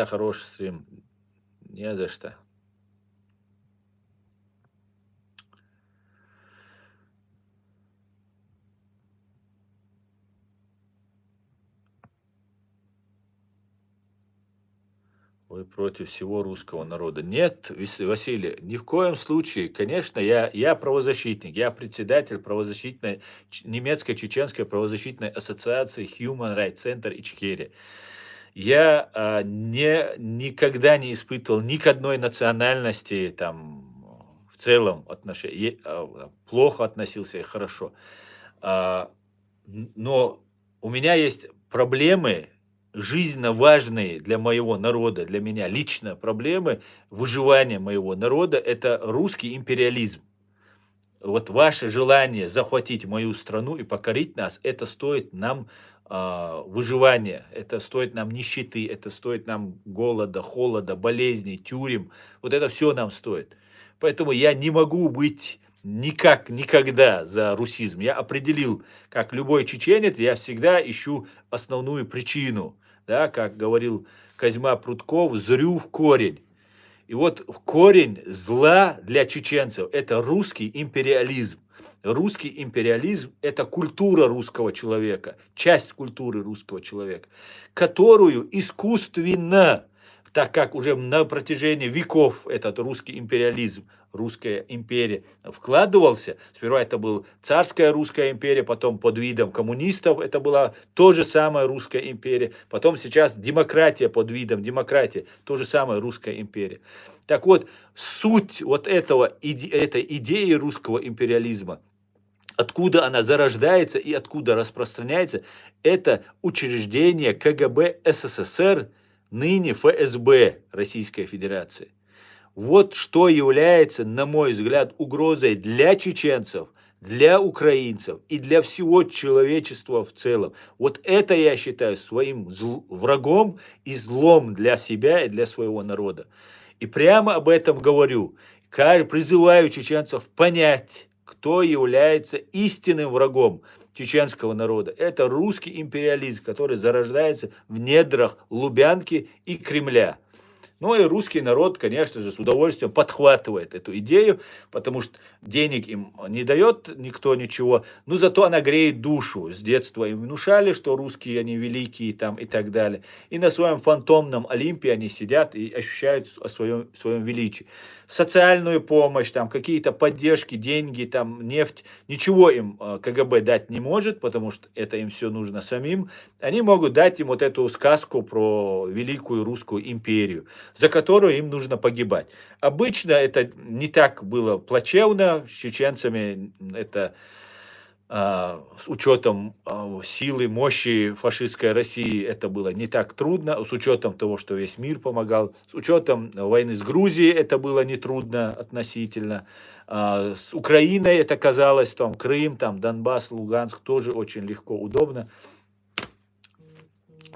хороший стрим. Не за что. Вы против всего русского народа. Нет, Василий, ни в коем случае. Конечно, я правозащитник, я председатель правозащитной, немецкой чеченской правозащитной ассоциации Human Rights Center Ичкерия. Я никогда не испытывал ни к одной национальности там в целом плохо относился и хорошо. Но у меня есть проблемы, жизненно важные для моего народа, для меня лично проблемы выживания моего народа – это русский империализм. Вот ваше желание захватить мою страну и покорить нас, это стоит нам выживания, это стоит нам нищеты, это стоит нам голода, холода, болезней, тюрем. Вот это все нам стоит. Поэтому я не могу быть никогда за русизм. Я определил, как любой чеченец, я всегда ищу основную причину. Да, как говорил Козьма Прутков, зрю в корень. И вот корень зла для чеченцев – это русский империализм. Русский империализм – это культура русского человека, часть культуры русского человека, которую искусственно так как уже на протяжении веков этот русский империализм, русская империя вкладывался. Сперва это была царская русская империя, потом под видом коммунистов это была то же самое русская империя, потом сейчас демократия под видом демократии, то же самое русская империя. Так вот, суть вот этой идеи русского империализма, откуда она зарождается и откуда распространяется, это учреждение КГБ СССР, ныне ФСБ Российской Федерации. Вот что является, на мой взгляд, угрозой для чеченцев, для украинцев и для всего человечества в целом. Вот это я считаю своим врагом и злом для себя и для своего народа. И прямо об этом говорю. Призываю чеченцев понять, кто является истинным врагом чеченского народа. Это русский империализм, который зарождается в недрах Лубянки и Кремля. Ну и русский народ, конечно же, с удовольствием подхватывает эту идею, потому что денег им не дает никто ничего, но зато она греет душу. С детства им внушали, что русские, они великие там и так далее. И на своем фантомном Олимпе они сидят и ощущают о своем величии. Социальную помощь, там какие-то поддержки, деньги, там нефть, ничего им КГБ дать не может, потому что это им все нужно самим. Они могут дать им вот эту сказку про великую русскую империю, за которую им нужно погибать. Обычно это не так было плачевно с чеченцами, это с учетом силы, мощи фашистской России это было не так трудно, с учетом того, что весь мир помогал, с учетом войны с Грузией это было нетрудно относительно, с Украиной это казалось, там Крым, там Донбасс, Луганск тоже очень легко, удобно.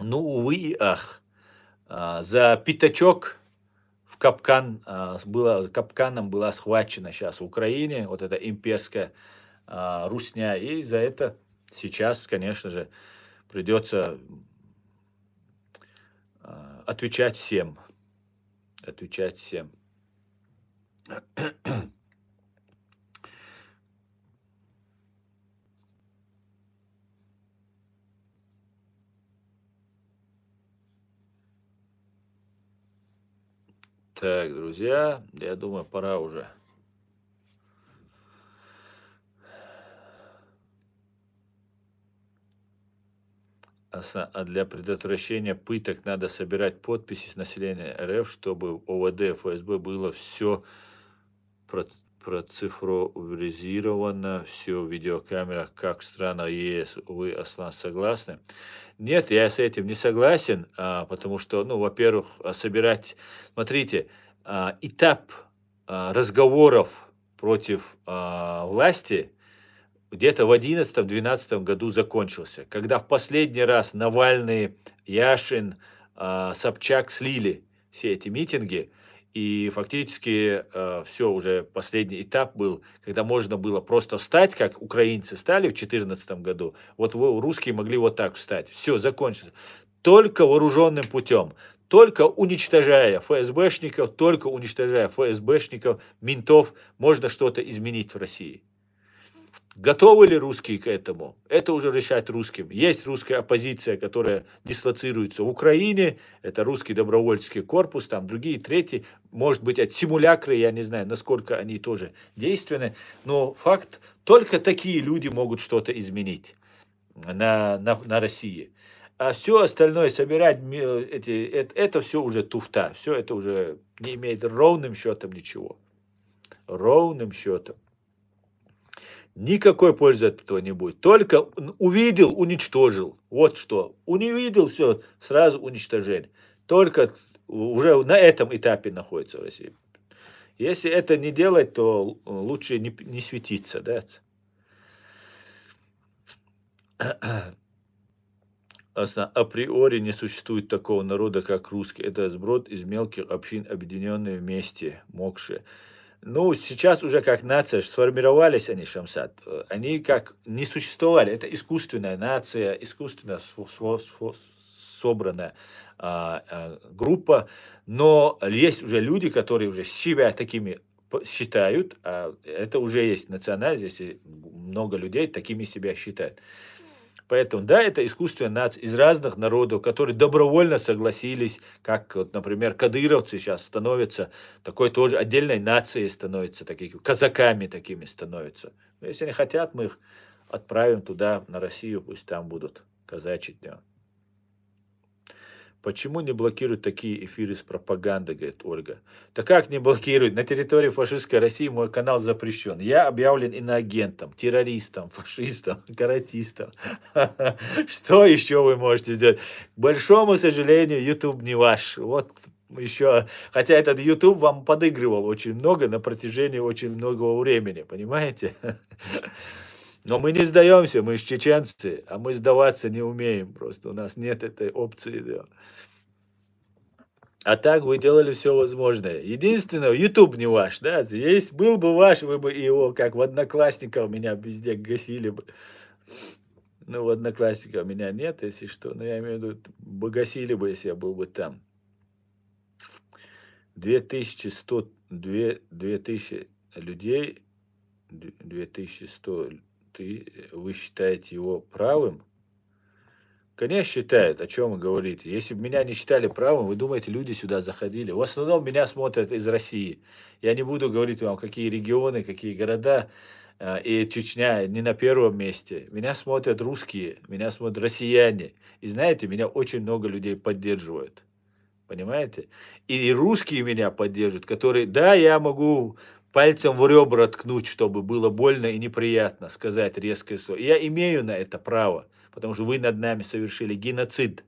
Ну, увы и ах. За пятачок в капканом была схвачена сейчас в Украине, вот эта имперская русня, и за это сейчас, конечно же, придется отвечать всем. Отвечать всем. Так, друзья, я думаю, пора уже. А для предотвращения пыток надо собирать подписи с населения РФ, чтобы ОВД, ФСБ было все процифровизировано, все в видеокамерах, как в странах ЕС. Вы, Аслан, согласны? Нет, я с этим не согласен, потому что, ну, во-первых, собирать, смотрите, этап разговоров против власти где-то в 2011-2012 году закончился, когда в последний раз Навальный, Яшин, Собчак слили все эти митинги, и фактически все, уже последний этап был, когда можно было просто встать, как украинцы стали в 2014 году, вот русские могли вот так встать, все, закончилось. Только вооруженным путем, только уничтожая ФСБшников, ментов, можно что-то изменить в России. Готовы ли русские к этому? Это уже решать русским. Есть русская оппозиция, которая дислоцируется в Украине, это русский добровольческий корпус, там другие, третьи, может быть, от симулякры, я не знаю, насколько они тоже действенны, но факт, только такие люди могут что-то изменить на России. А все остальное собирать, это все уже туфта, все это уже не имеет ровным счетом ничего. Ровным счетом. Никакой пользы от этого не будет. Только увидел, уничтожил. Вот что. Увидел, все, сразу уничтожение. Только уже на этом этапе находится в России. Если это не делать, то лучше не светиться, да? Априори не существует такого народа, как русский. Это сброд из мелких общин, объединенные вместе, мокшие. Ну, сейчас уже как нация сформировались они, Шамсат, они как не существовали. Это искусственная нация, искусственно собранная группа, но есть уже люди, которые уже себя такими считают, это уже есть национальность, здесь много людей такими себя считают. Поэтому, да, это искусственная нация из разных народов, которые добровольно согласились, как, вот, например, кадыровцы сейчас становятся такой тоже отдельной нацией, становятся такими казаками такими становятся. Но если они хотят, мы их отправим туда, на Россию, пусть там будут казачить. Да. Почему не блокируют такие эфиры с пропагандой, говорит Ольга. Да как не блокируют? На территории фашистской России мой канал запрещен. Я объявлен иноагентом, террористом, фашистом, каратистом. Что еще вы можете сделать? К большому сожалению, YouTube не ваш. Вот еще, хотя этот YouTube вам подыгрывал очень много на протяжении очень многого времени, понимаете? Но мы не сдаемся, мы же чеченцы, а мы сдаваться не умеем просто. У нас нет этой опции. Да. А так вы делали все возможное. Единственное, YouTube не ваш, да? Есть, был бы ваш, вы бы его, как в Одноклассниках, меня везде гасили бы. Ну, в Одноклассниках меня нет, если что. Но я имею в виду, бы гасили бы, если я был бы там. 2100, 2000 людей, 2100, вы считаете его правым? Конечно, считают, о чем вы говорите. Если бы меня не считали правым, вы думаете, люди сюда заходили? В основном меня смотрят из России. Я не буду говорить вам, какие регионы, какие города, и Чечня не на первом месте. Меня смотрят русские, меня смотрят россияне. И знаете, меня очень много людей поддерживают. Понимаете? И русские меня поддерживают, которые, да, я могу пальцем в ребра ткнуть, чтобы было больно и неприятно сказать резкое слово. Я имею на это право, потому что вы над нами совершили геноцид.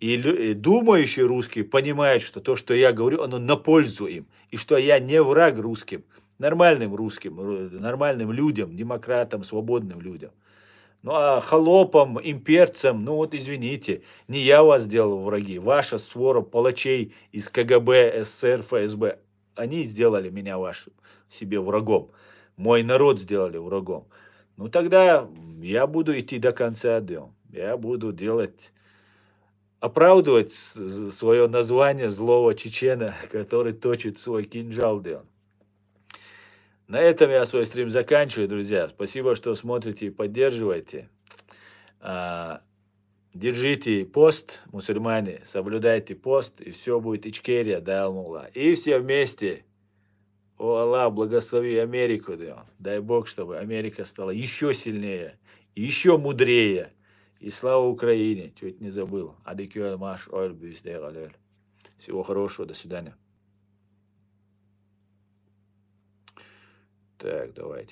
И думающие русские понимают, что то, что я говорю, оно на пользу им. И что я не враг русским, нормальным русским, нормальным людям, демократам, свободным людям. Ну, а холопам, имперцам, ну вот извините, не я вас сделал враги, ваша свора палачей из КГБ, СССР, ФСБ, они сделали меня вашим себе врагом, мой народ сделали врагом. Ну тогда я буду идти до конца, да. Я буду делать, оправдывать свое название злого чечена, который точит свой кинжал, да. На этом я свой стрим заканчиваю, друзья. Спасибо, что смотрите и поддерживаете. Держите пост, мусульмане, соблюдайте пост, и все будет Ичкерия, да, Алмула. И все вместе. О, Аллах, благослови Америку, да. Дай Бог, чтобы Америка стала еще сильнее, еще мудрее. И слава Украине, чуть не забыл. Всего хорошего, до свидания. Так, давайте.